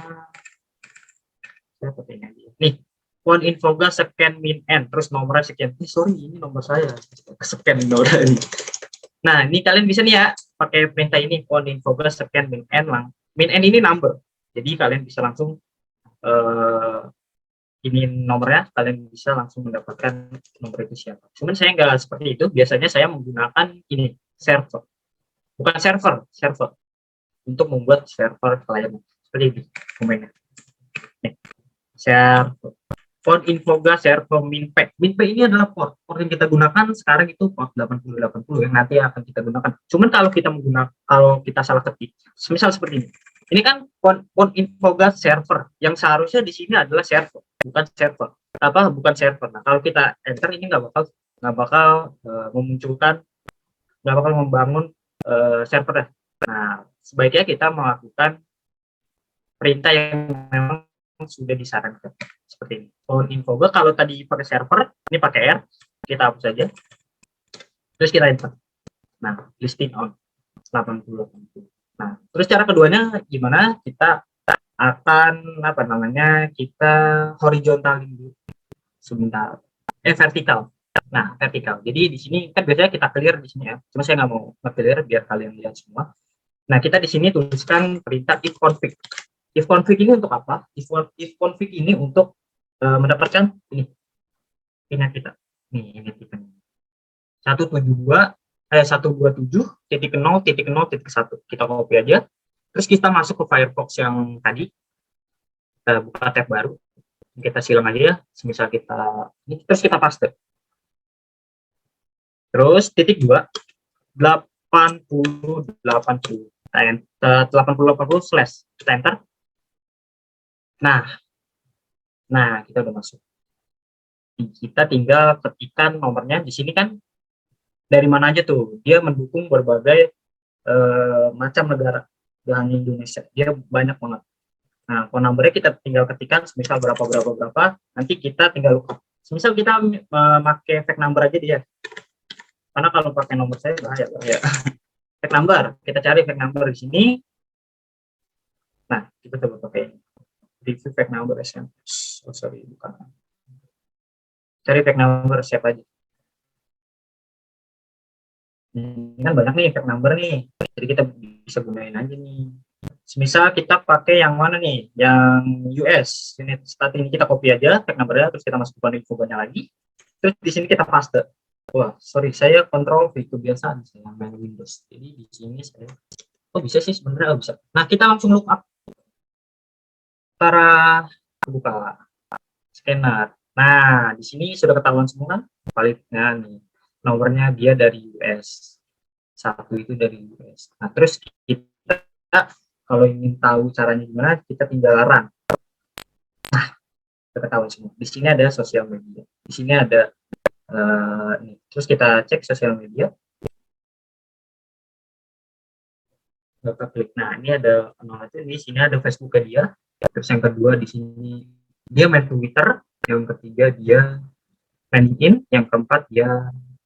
nih, Poninfoga scan min n, terus nomornya sekian. Sorry, ini nomor saya. Scan nomornya ini. Nah, ini kalian bisa nih ya pakai perintah ini Poninfoga scan min n lang. Min n ini number. Jadi kalian bisa langsung ini nomornya, kalian bisa langsung mendapatkan nomor itu siapa. Cuman saya nggak seperti itu, biasanya saya menggunakan ini, server. Bukan server. Untuk membuat server klien. Seperti ini, komennya. Nih, server. Poninfoga server minpack. Minpack ini adalah port yang kita gunakan sekarang itu port 8080 yang nanti akan kita gunakan. Cuman kalau kita salah ketik, misal seperti ini. Ini kan Poninfoga server, yang seharusnya di sini adalah server, bukan server. Bukan server. Nah, kalau kita enter ini nggak bakal memunculkan, nggak bakal membangun server. Nah, sebaiknya kita melakukan perintah yang memang sudah disarankan seperti ini. Poninfoga kalau tadi pakai server, ini pakai R, kita hapus saja. Terus kita enter. Nah, listing on 8080. Nah, terus cara keduanya gimana? Kita akan kita horizontalin dulu sebentar. Vertikal. Nah, vertikal. Jadi di sini kan biasanya kita clear di sini ya. Cuma saya nggak mau nge-clear biar kalian lihat semua. Nah, kita di sini tuliskan perintah if config. If config ini untuk apa? If config ini untuk mendapatkan ini pinnya kita. Nih, ini pinnya. 127.0.0.1 kita copy aja, terus kita masuk ke Firefox yang tadi, kita buka tab baru, kita silang aja ya, semisal kita ini, terus kita paste, terus titik 2 8080 slash, kita enter. Nah kita udah masuk, kita tinggal ketikkan nomornya di sini kan. Dari mana aja tuh, dia mendukung berbagai macam negara, gak hanya Indonesia, dia banyak banget. Nah, phone number-nya kita tinggal ketikkan, misal berapa, nanti kita tinggal lookup. Misal kita pakai fake number aja dia, karena kalau pakai nomor saya bahaya. Fake number, kita cari fake number di sini. Nah, kita coba pakai review fake number SMS. Oh sorry, bukan. Cari fake number siapa aja. Ini kan banyak nih fake number nih, jadi kita bisa gunain aja nih. Misal kita pakai yang mana nih, yang US unit stat ini, kita copy aja fake numbernya, terus kita masuk ke Poninfoganya lagi, terus di sini kita paste. Wah sorry, saya Ctrl V kebiasaan saya main Windows, jadi di sini saya bisa sih sebenarnya bisa. Nah kita langsung look up cara buka scanner. Nah di sini sudah ketahuan semua kan validnya nih. Nomornya dia dari US, satu itu dari US. Nah terus kita kalau ingin tahu caranya gimana, kita tinggal run. Nah kita ketahuan semua. Di sini ada sosial media, di sini ada ini. Terus kita cek sosial media, kita klik. Nah ini ada di sini ada Facebooknya dia. Terus yang kedua di sini dia main Twitter, yang ketiga dia main LinkedIn, yang keempat dia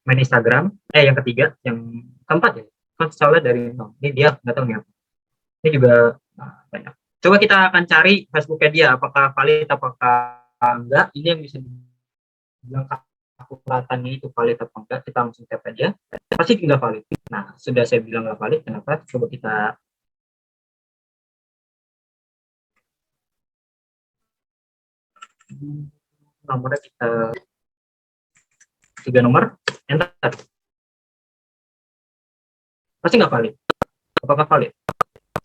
main Instagram. Yang ketiga, yang keempat ya, kan soalnya dari nol. Ini dia nggak tahu nih apa. Ini juga banyak. Coba kita akan cari Facebooknya dia, apakah valid, apakah enggak. Ini yang bisa dibilang akuratannya itu valid apa enggak. Kita langsung tap aja. Pasti tidak valid. Nah, sudah saya bilang nggak valid, kenapa? Coba kita nomornya kita 3 nomor, enter. Pasti nggak valid. Apakah valid?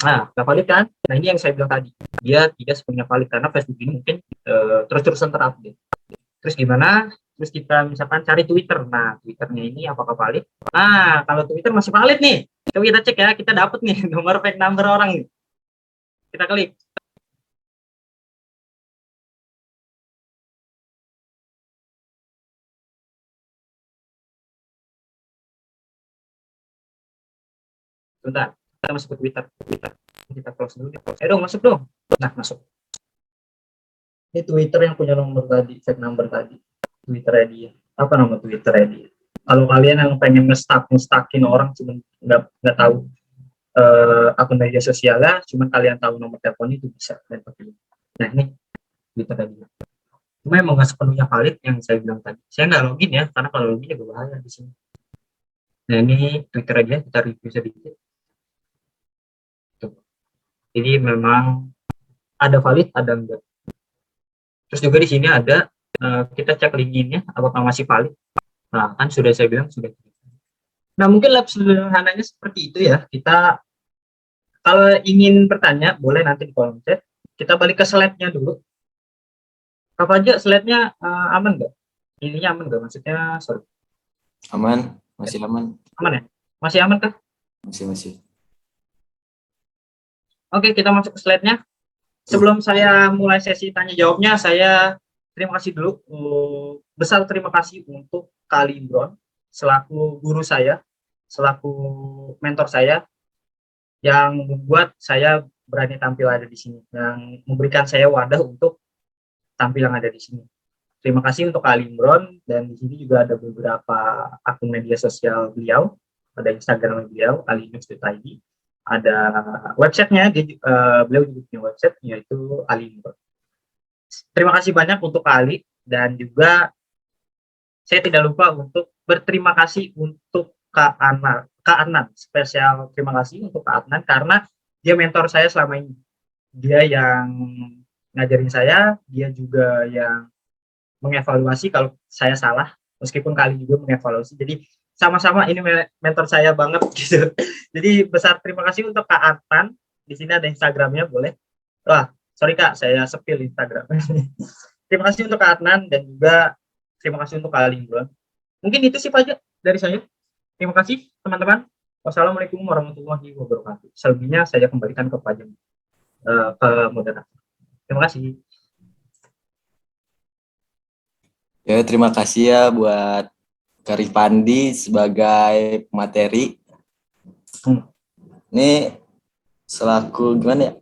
Nah, nggak valid kan? Nah, ini yang saya bilang tadi. Dia tidak sepenuhnya valid karena Facebook ini mungkin terus-terusan terupdate. Terus gimana? Terus kita misalkan cari Twitter. Nah, Twitternya ini apakah valid? Nah, kalau Twitter masih valid nih. Coba kita cek ya, kita dapat nih nomor fake number orang nih. Kita klik. Bentar, kita masuk ke Twitter. Kita close dulu. Dong, masuk dong. Nah, masuk. Ini Twitter yang punya nomor tadi, fake number tadi. Twitternya dia. Apa nama Twitternya dia? Kalau kalian yang pengen ngestakin orang cuma nggak tahu akun media sosialnya, cuma kalian tahu nomor teleponnya, itu bisa kalian pakai. Nah, ini Twitter tadi. Cuma emang nggak sepenuhnya valid yang saya bilang tadi. Saya nggak login ya, karena kalau login juga bahaya di sini. Nah, ini Twitter aja, kita review sedikit. Tuh. Jadi memang ada valid, ada enggak. Terus juga di sini ada kita cek linknya apakah masih valid. Nah, kan sudah saya bilang sudah. Nah, mungkin lab sederhananya seperti itu ya. Kita kalau ingin bertanya boleh nanti di kolom chat. Kita balik ke slide-nya dulu. Apa aja slide-nya aman nggak? Ininya aman nggak? Maksudnya sorry. Aman, masih aman. Aman ya? Masih aman kah? Masih. Oke, kita masuk ke slide-nya. Sebelum saya mulai sesi tanya jawabnya, saya terima kasih dulu. Besar terima kasih untuk Kak Limbron selaku guru saya, selaku mentor saya yang membuat saya berani tampil ada di sini, yang memberikan saya wadah untuk tampil yang ada di sini. Terima kasih untuk Kak Limbron, dan di sini juga ada beberapa akun media sosial beliau, ada Instagram beliau, alinux.id, ada websitenya, beliau juga punya website yaitu Alimber. Terima kasih banyak untuk Kak Ali, dan juga saya tidak lupa untuk berterima kasih untuk Kak Adnan, spesial terima kasih untuk Kak Adnan karena dia mentor saya selama ini. Dia yang ngajarin saya, dia juga yang mengevaluasi kalau saya salah, meskipun Kak Ali juga mengevaluasi. Jadi sama-sama ini mentor saya banget gitu. Jadi besar terima kasih untuk Kak Adnan. Di sini ada Instagramnya, boleh. Wah, sorry Kak, saya sepil Instagram. Terima kasih untuk Kak Adnan, dan juga terima kasih untuk Kak Limbron. Mungkin itu sih Pak aja dari saya. Terima kasih teman-teman. Wassalamualaikum warahmatullahi wabarakatuh. Selebihnya saya kembalikan ke Pak Jem, ke moderator. Terima kasih. Ya, terima kasih ya buat Karipandi sebagai materi. Ini selaku gimana ya?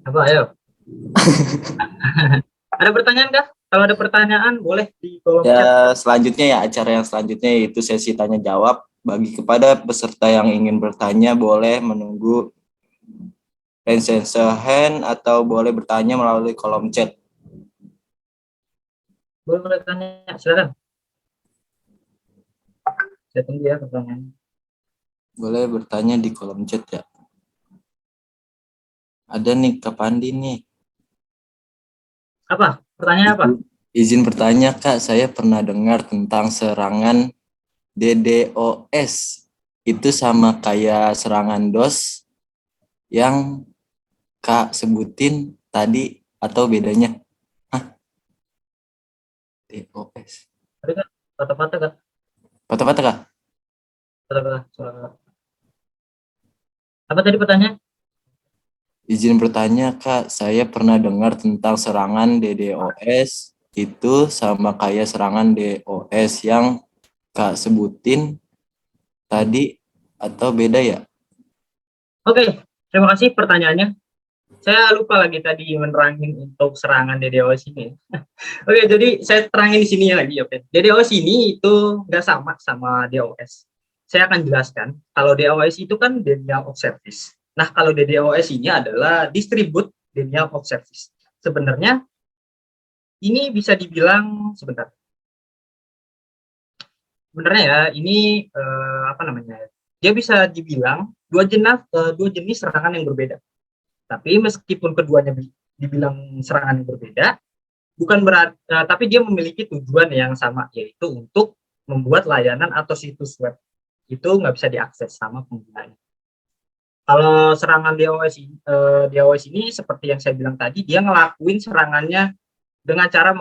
Apa, ayo. Ada pertanyaan kah? Kalau ada pertanyaan boleh di kolom chat. Ya, selanjutnya ya, acara yang selanjutnya yaitu sesi tanya jawab. Bagi kepada peserta yang ingin bertanya boleh menunggu raise hand atau boleh bertanya melalui kolom chat. Boleh bertanya, silakan. Saya tunggu ya pertanyaan. Boleh bertanya di kolom chat ya. Ada nih Kak Pandi nih. Apa? Pertanyaan apa? Izin bertanya Kak, saya pernah dengar tentang serangan DDoS. Itu sama kayak serangan DOS yang Kak sebutin tadi atau bedanya? Hah? DOS. Ada kan? Patah-patah kan? Patah-patah Kak? Patah-patah. Apa tadi pertanyaan? Izin bertanya Kak, saya pernah dengar tentang serangan DDoS itu sama kayak serangan DOS yang Kak sebutin tadi atau beda ya? Oke, terima kasih pertanyaannya. Saya lupa lagi tadi menerangin untuk serangan DDoS ini. Oke, jadi saya terangin di sini lagi ya, Pen. DDoS ini itu nggak sama sama DOS. Saya akan jelaskan. Kalau DOS itu kan denial of service. Nah, kalau DDoS ini adalah distribute denial of service. Sebenarnya ini bisa dibilang sebenarnya ya ini apa namanya? Dia bisa dibilang dua jenis serangan yang berbeda. Tapi meskipun keduanya dibilang serangan yang berbeda, bukan berarti, tapi dia memiliki tujuan yang sama, yaitu untuk membuat layanan atau situs web itu nggak bisa diakses sama penggunanya. Kalau serangan DOS ini seperti yang saya bilang tadi, dia ngelakuin serangannya dengan cara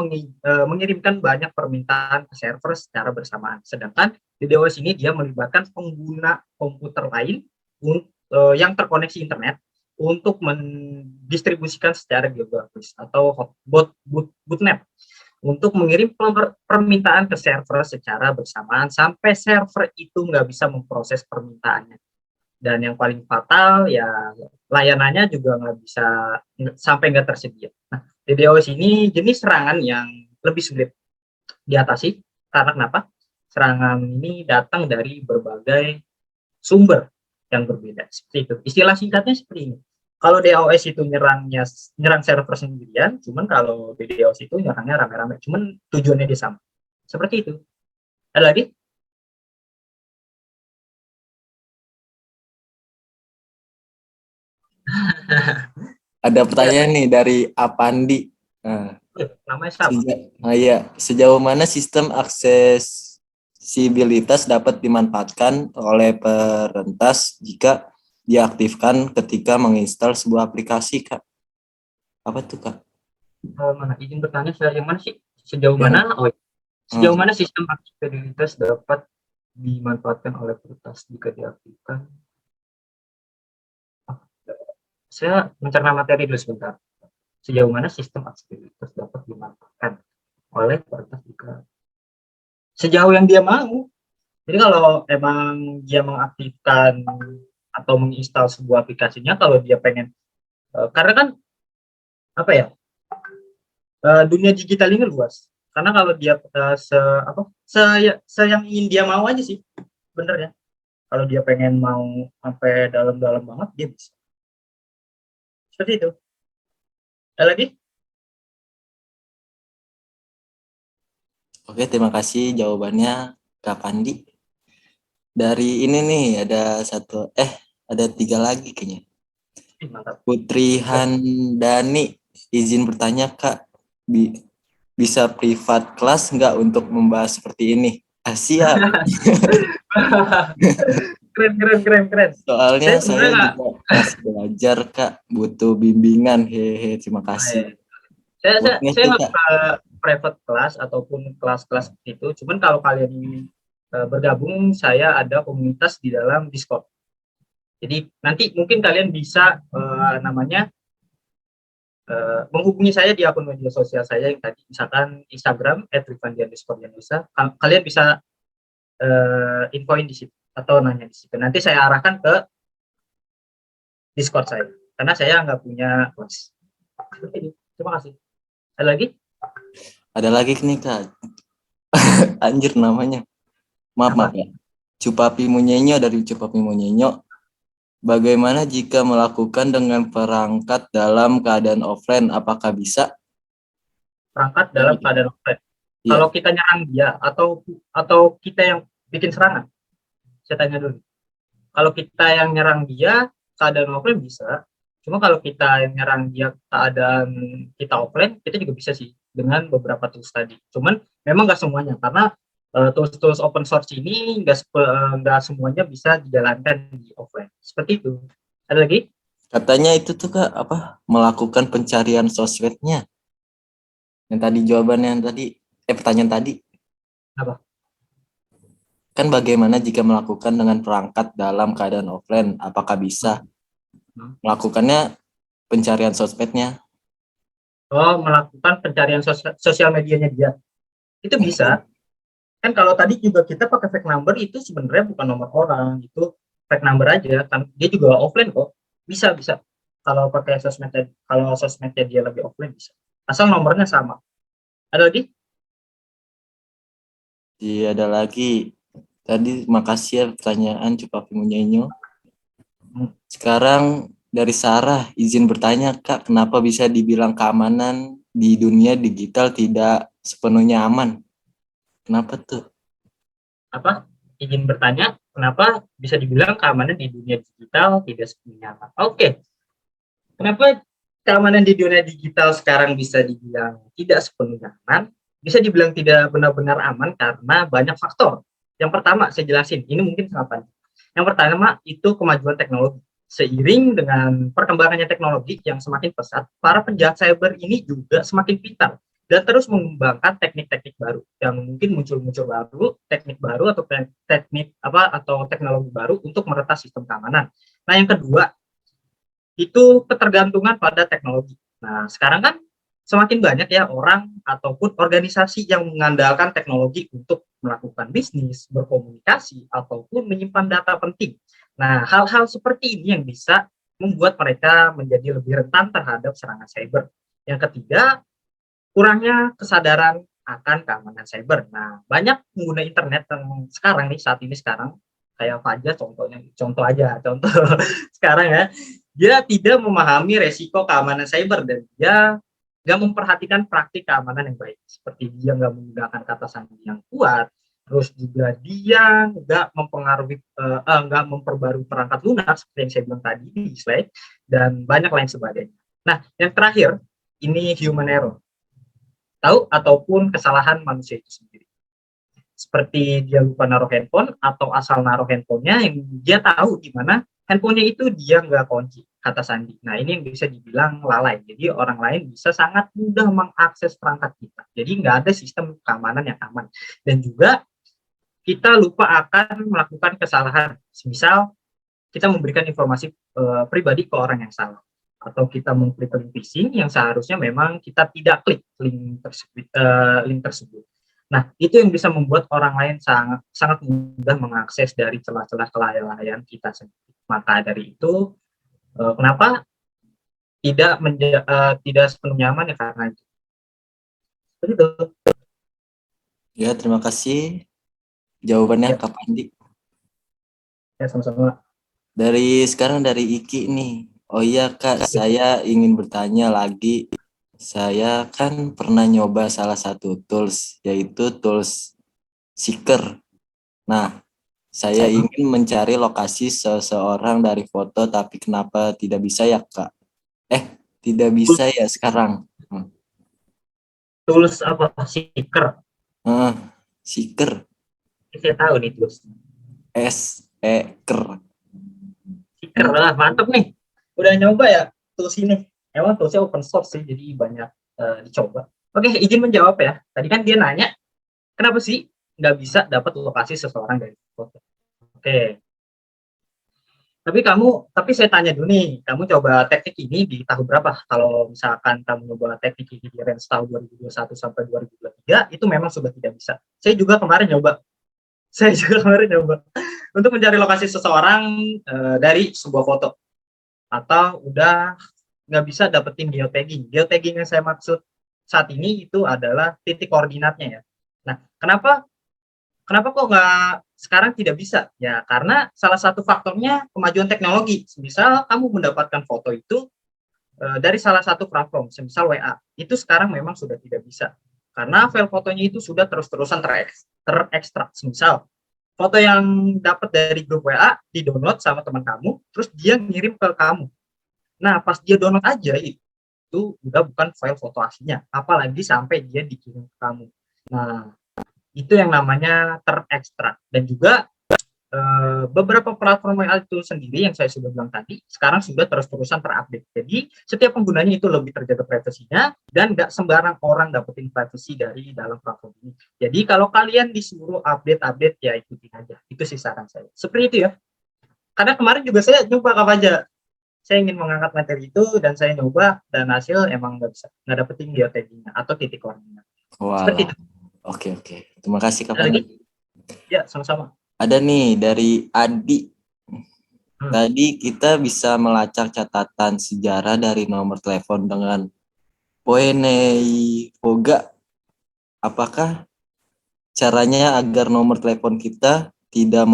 mengirimkan banyak permintaan ke server secara bersamaan. Sedangkan di DOS ini dia melibatkan pengguna komputer lain yang terkoneksi internet untuk mendistribusikan secara geografis atau bootnet untuk mengirim permintaan ke server secara bersamaan sampai server itu nggak bisa memproses permintaannya. Dan yang paling fatal ya layanannya juga nggak bisa sampai nggak tersedia. Nah, DDoS ini jenis serangan yang lebih sulit diatasi karena kenapa? Serangan ini datang dari berbagai sumber yang berbeda. Seperti itu. Istilah singkatnya seperti ini. Kalau DOS itu nyerang server sendirian, cuman kalau DDoS itu nyerangnya rame-rame, cuman tujuannya dia sama. Seperti itu. Ada lagi? Ada pertanyaan nih dari Apandi. Nah, Namanya sama. sejauh mana sistem aksesibilitas dapat dimanfaatkan oleh perentas jika diaktifkan ketika menginstal sebuah aplikasi, Kak? Apa tuh, Kak? Mana izin bertanya saya yang mana sih? Sejauh mana? Sejauh mana sistem aksesibilitas dapat dimanfaatkan oleh perentas jika diaktifkan? Saya mencerna materi dulu sebentar. Sejauh mana sistem aksesibilitas dapat dimanfaatkan oleh perentas jika sejauh yang dia mau. Jadi kalau emang dia mengaktifkan atau menginstal sebuah aplikasinya, kalau dia pengen, karena kan apa ya, dunia digital ini luas. Karena kalau dia yang ingin dia mau aja sih, benernya. Kalau dia pengen mau sampai dalam-dalam banget, dia bisa. Seperti itu. Ada lagi? Oke, terima kasih jawabannya, Kak Pandi. Dari ini nih ada 3 lagi kayaknya. Mantap. Putri Handani, izin bertanya, Kak, bisa privat kelas nggak untuk membahas seperti ini? Siap. Keren. Soalnya saya juga masih belajar, Kak, butuh bimbingan. Hehe, terima kasih. Saya nggak suka private class ataupun kelas-kelas itu. Cuman kalau kalian ingin bergabung, saya ada komunitas di dalam Discord. Jadi nanti mungkin kalian bisa menghubungi saya di akun media sosial saya yang tadi, misalkan Instagram @rifandian_Indonesia. Kalian bisa infoin di situ atau nanya di situ. Nanti saya arahkan ke Discord saya karena saya nggak punya kelas. Terima kasih. Ada lagi? Ada lagi nih, Kak. Anjir namanya. Maaf ya. Cupapi Munyenyo dari Cupapi Munyenyo. Bagaimana jika melakukan dengan perangkat dalam keadaan offline? Apakah bisa? Perangkat dalam keadaan offline. Ya. Kalau kita nyerang dia atau kita yang bikin serangan? Saya tanya dulu. Kalau kita yang nyerang dia keadaan offline bisa. Cuma kalau kita yang nyerang dia keadaan kita offline, kita juga bisa sih dengan beberapa tools tadi. Cuman memang nggak semuanya karena tools open source ini nggak semuanya bisa dijalankan di offline. Seperti itu. Ada lagi? Katanya itu tuh, Kak, melakukan pencarian sosmednya. Yang tadi jawabannya pertanyaan tadi. Apa? Kan bagaimana jika melakukan dengan perangkat dalam keadaan offline? Apakah bisa melakukannya pencarian sosmednya? Melakukan pencarian sosial medianya dia. Itu bisa. Kan kalau tadi juga kita pakai fake number itu sebenarnya bukan nomor orang, itu fake number aja kan. Dia juga offline kok. Bisa. kalau pakai sosmednya, kalau sosmednya dia lagi offline bisa. Asal nomornya sama. Ada lagi? Iya, ada lagi. Tadi makasih ya pertanyaan Cupapi Munyenyo. Sekarang dari Sarah, izin bertanya Kak, kenapa bisa dibilang keamanan di dunia digital tidak sepenuhnya aman? Kenapa tuh? Apa? Izin bertanya, kenapa bisa dibilang keamanan di dunia digital tidak sepenuhnya aman? Oke. Kenapa keamanan di dunia digital sekarang bisa dibilang tidak sepenuhnya aman? Bisa dibilang tidak benar-benar aman karena banyak faktor. Yang pertama, saya jelasin. Ini mungkin sangat penting. Yang pertama itu kemajuan teknologi. Seiring dengan perkembangannya teknologi yang semakin pesat, para penjahat cyber ini juga semakin pintar dan terus mengembangkan teknik-teknik baru yang mungkin muncul-muncul baru, teknik baru atau teknik apa atau teknologi baru untuk meretas sistem keamanan. Nah, yang kedua itu ketergantungan pada teknologi. Nah, sekarang kan semakin banyak ya orang ataupun organisasi yang mengandalkan teknologi untuk melakukan bisnis, berkomunikasi, ataupun menyimpan data penting. Nah, hal-hal seperti ini yang bisa membuat mereka menjadi lebih rentan terhadap serangan cyber. Yang ketiga, kurangnya kesadaran akan keamanan cyber. Nah, banyak pengguna internet yang sekarang nih, saat ini sekarang, kayak Fajar contohnya, contoh aja, contoh sekarang ya, dia tidak memahami resiko keamanan cyber dan dia nggak memperhatikan praktik keamanan yang baik. Seperti dia nggak menggunakan kata sandi yang kuat, terus juga dia nggak memperbarui perangkat lunak seperti yang saya bilang tadi di slide, dan banyak lain sebagainya. Nah, yang terakhir, ini human error tahu ataupun kesalahan manusia itu sendiri. Seperti dia lupa naruh handphone atau asal naruh handphonenya yang dia tahu di mana handphonenya itu dia nggak kunci kata sandi. Nah, ini yang bisa dibilang lalai. Jadi orang lain bisa sangat mudah mengakses perangkat kita. Jadi nggak ada sistem keamanan yang aman. Dan juga kita lupa akan melakukan kesalahan. Misal kita memberikan informasi pribadi ke orang yang salah, atau kita mengklik link phishing yang seharusnya memang kita tidak klik link tersebut. Nah, itu yang bisa membuat orang lain sangat sangat mudah mengakses dari celah-celah kelalaian kita sendiri. Maka dari itu, kenapa tidak sepenuhnya aman ya karena itu. Begitu. Ya, terima kasih jawabannya Ya, Kak Pandi. ya sama-sama. Sekarang dari Iki nih. Oh iya Kak, saya ingin bertanya lagi. Saya kan pernah nyoba salah satu tools, yaitu tools Seeker. Nah, saya ingin mencari lokasi seseorang dari foto, tapi kenapa tidak bisa ya Kak? Tidak bisa ya sekarang. Tools apa? Seeker. Eh, Seeker, Saya tahu nih tools. Seeker. Seeker lah, mantep nih. Udah nyoba ya tools ini. Emang toolsnya open source sih, jadi banyak dicoba. Oke, izin menjawab ya. Tadi kan dia nanya, kenapa sih nggak bisa dapat lokasi seseorang dari foto? Oke, tapi saya tanya dulu nih, kamu coba teknik ini di tahun berapa? Kalau misalkan kamu coba teknik ini di range tahun 2021 sampai 2023, itu memang sudah tidak bisa. Saya juga kemarin nyoba. Untuk mencari lokasi seseorang dari sebuah foto. Atau udah nggak bisa dapetin geotagging. Geotagging yang saya maksud saat ini itu adalah titik koordinatnya ya. Nah, kenapa kok nggak sekarang tidak bisa? Ya, karena salah satu faktornya kemajuan teknologi. Misal kamu mendapatkan foto itu dari salah satu platform, semisal WA, itu sekarang memang sudah tidak bisa. Karena file fotonya itu sudah terus-terusan terekstrak. Misal, foto yang dapat dari grup WA di-download sama teman kamu, terus dia ngirim ke kamu. Nah, pas dia download aja itu udah bukan file foto aslinya, apalagi sampai dia dikirim ke kamu. Nah, itu yang namanya terekstrak. Dan juga beberapa platform WA itu sendiri yang saya sudah bilang tadi, sekarang sudah terus-terusan terupdate. Jadi, setiap penggunanya itu lebih terjaga privasinya dan nggak sembarang orang dapetin privasi dari dalam platform ini. Jadi, kalau kalian disuruh update-update, ya ikutin aja. Itu sih saran saya. Seperti itu ya. Karena kemarin juga saya nyoba apa aja. Saya ingin mengangkat materi itu dan saya nyoba dan hasil emang nggak dapetin geotaggingnya atau titik koordinat. Seperti Walah. itu. Oke. Terima kasih Kak Ada Pandi. lagi? Ya, sama-sama. Ada nih dari Adi. Tadi kita bisa melacak catatan sejarah dari nomor telepon dengan Poenei Boga. Apakah caranya agar nomor telepon kita tidak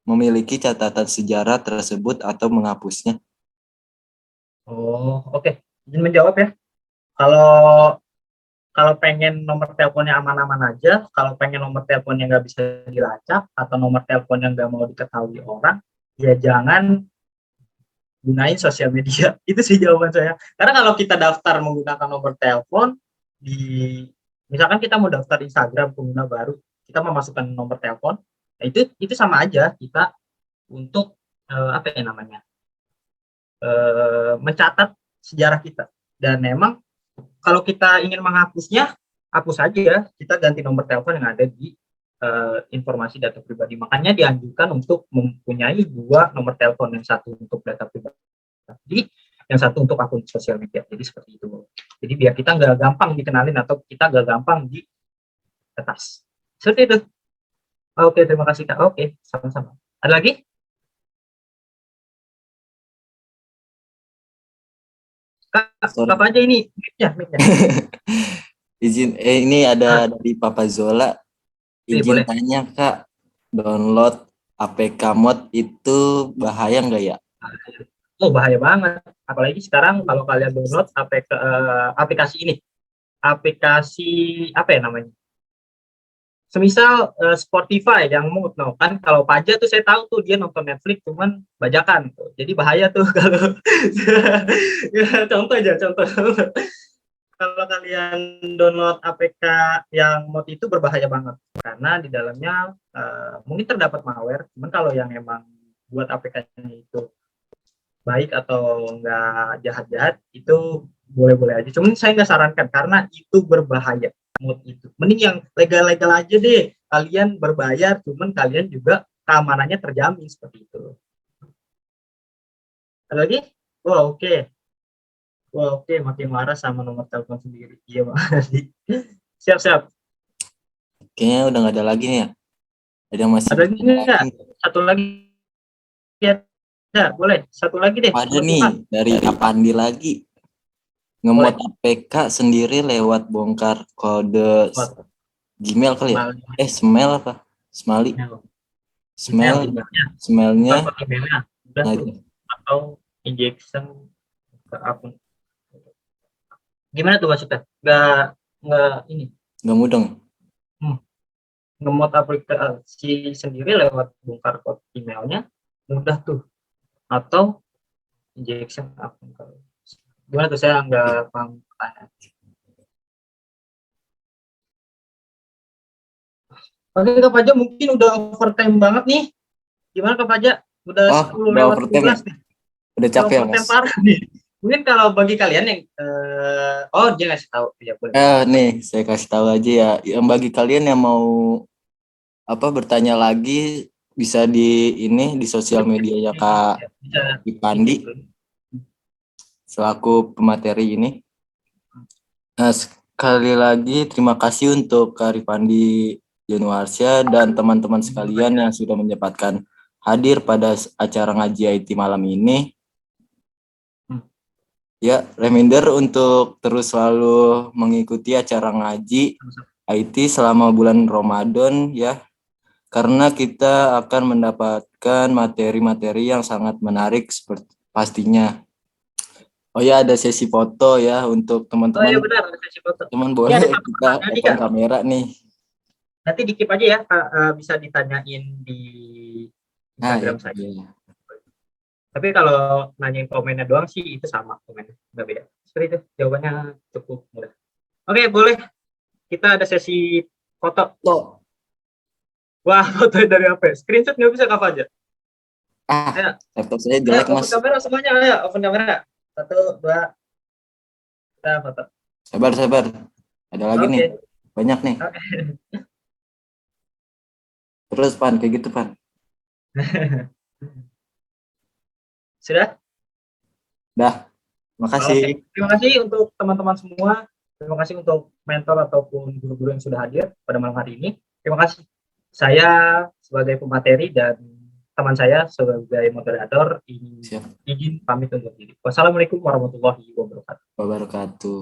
memiliki catatan sejarah tersebut atau menghapusnya? Oh, oke. Izin menjawab ya. Kalau kalau pengen nomor teleponnya aman-aman aja, kalau pengen nomor teleponnya nggak bisa dilacak atau nomor telepon yang nggak mau diketahui orang, ya jangan gunain sosial media. Itu sih jawaban saya. Karena kalau kita daftar menggunakan nomor telepon di misalkan kita mau daftar Instagram pengguna baru, kita memasukkan nomor telepon, nah itu sama aja kita untuk apa ya namanya? Mencatat sejarah kita. Dan memang kalau kita ingin menghapusnya, hapus saja, kita ganti nomor telepon yang ada di informasi data pribadi. Makanya dianjurkan untuk mempunyai dua nomor telepon, yang satu untuk data pribadi, yang satu untuk akun sosial media. Jadi seperti itu. Jadi biar kita nggak gampang dikenalin atau kita nggak gampang di atas. Seperti itu. Oke, terima kasih Kak. Oke, sama-sama. Ada lagi? Kak, Sorry. apa aja ini? Mic-nya. Ini ada dari Papa Zola. Izin Boleh. tanya Kak, download APK mod itu bahaya nggak ya? Oh, bahaya banget. Apalagi sekarang kalau kalian download aplikasi ini. Aplikasi apa ya namanya? Semisal Spotify yang mood no kan, kalau Paja tuh saya tahu tuh dia nonton Netflix cuman bajakan tuh. Jadi bahaya tuh kalau ya, contoh kalau kalian download APK yang mod itu berbahaya banget karena di dalamnya mungkin terdapat malware. Cuman kalau yang emang buat APK-nya itu baik atau enggak jahat-jahat itu boleh-boleh aja. Cuman saya nggak sarankan karena itu berbahaya. Mood itu. Mending yang legal-legal aja deh. Kalian berbayar, cuman kalian juga keamanannya terjamin seperti itu. Ada lagi? Wah, oke. Wah, oke. Makin marah sama nomor telepon sendiri. Iya, makasih. Siap-siap. Kayaknya udah nggak ada lagi nih ya. Ada yang masih Ada lagi nggak? lagi. Satu lagi ya. Ya, boleh. Satu lagi deh. Ada Buat nih Tuhan. dari Apandi lagi. Boleh. Ngemod APK sendiri lewat bongkar kode Buat Gmail kali ya? Smile. Smell apa? Smiley. Email. Smell, Emailnya. smellnya. Bukan emailnya. Udah Nah tuh. itu Atau injection ke akun. Gimana tuh maksudnya? Nggak ini. nggak mudeng. Hmm. Ngemod aplikasi sendiri lewat bongkar kode emailnya mudah tuh. Atau injection akun. Gimana tuh, saya nggak paham pertanyaan. Oke Kak Fajar, mungkin udah overtime banget nih. Gimana Kak Fajar? Udah Oh, 10 udah lewat overtime ya? 12 nih. Udah Udah capek ya, overtime Mas? parah nih. Mungkin kalau bagi kalian yang oh dia ngasih tahu ya boleh. Nih, saya kasih tahu aja ya. Yang bagi kalian yang mau bertanya lagi bisa di sosial medianya Kak Bisa Ipandi intip. selaku pemateri ini. Nah, sekali lagi terima kasih untuk Kak Ripandi Januarsya dan teman-teman sekalian yang sudah menyempatkan hadir pada acara ngaji IT malam ini. Ya, reminder untuk terus selalu mengikuti acara ngaji IT selama bulan Ramadan ya. Karena kita akan mendapatkan materi-materi yang sangat menarik seperti pastinya. Oh ya, ada sesi foto ya untuk Oh teman-teman. iya benar, ada sesi foto. Teman Ini ada boleh satu kita pertanyaan nih open Kak. kamera nih. Nanti dikip aja ya, Kak, bisa ditanyain di Nah, ya, Instagram saya. ya. Tapi kalau nanyain komennya doang sih itu sama komennya, nggak beda. Seperti itu, jawabannya cukup mudah. Oke, boleh. Kita ada sesi foto. Tuh. Wah, foto dari apa? Screenshot nggak bisa Kak aja. Ayo, Laptop saya ayo jelek, open Mas. kamera semuanya, ayo open kamera. 1, 2, kita foto. Sabar. Ada lagi nih. Oke. Banyak nih. Terus, Pan. Kayak gitu, Pan. Sudah? Dah. Makasih. Oke. Terima kasih untuk teman-teman semua. Terima kasih untuk mentor ataupun guru-guru yang sudah hadir pada malam hari ini. Terima kasih. Saya sebagai pemateri dan teman saya sebagai moderator Siap. izin pamit undur diri. Wassalamualaikum warahmatullahi wabarakatuh. Wabarakatuh.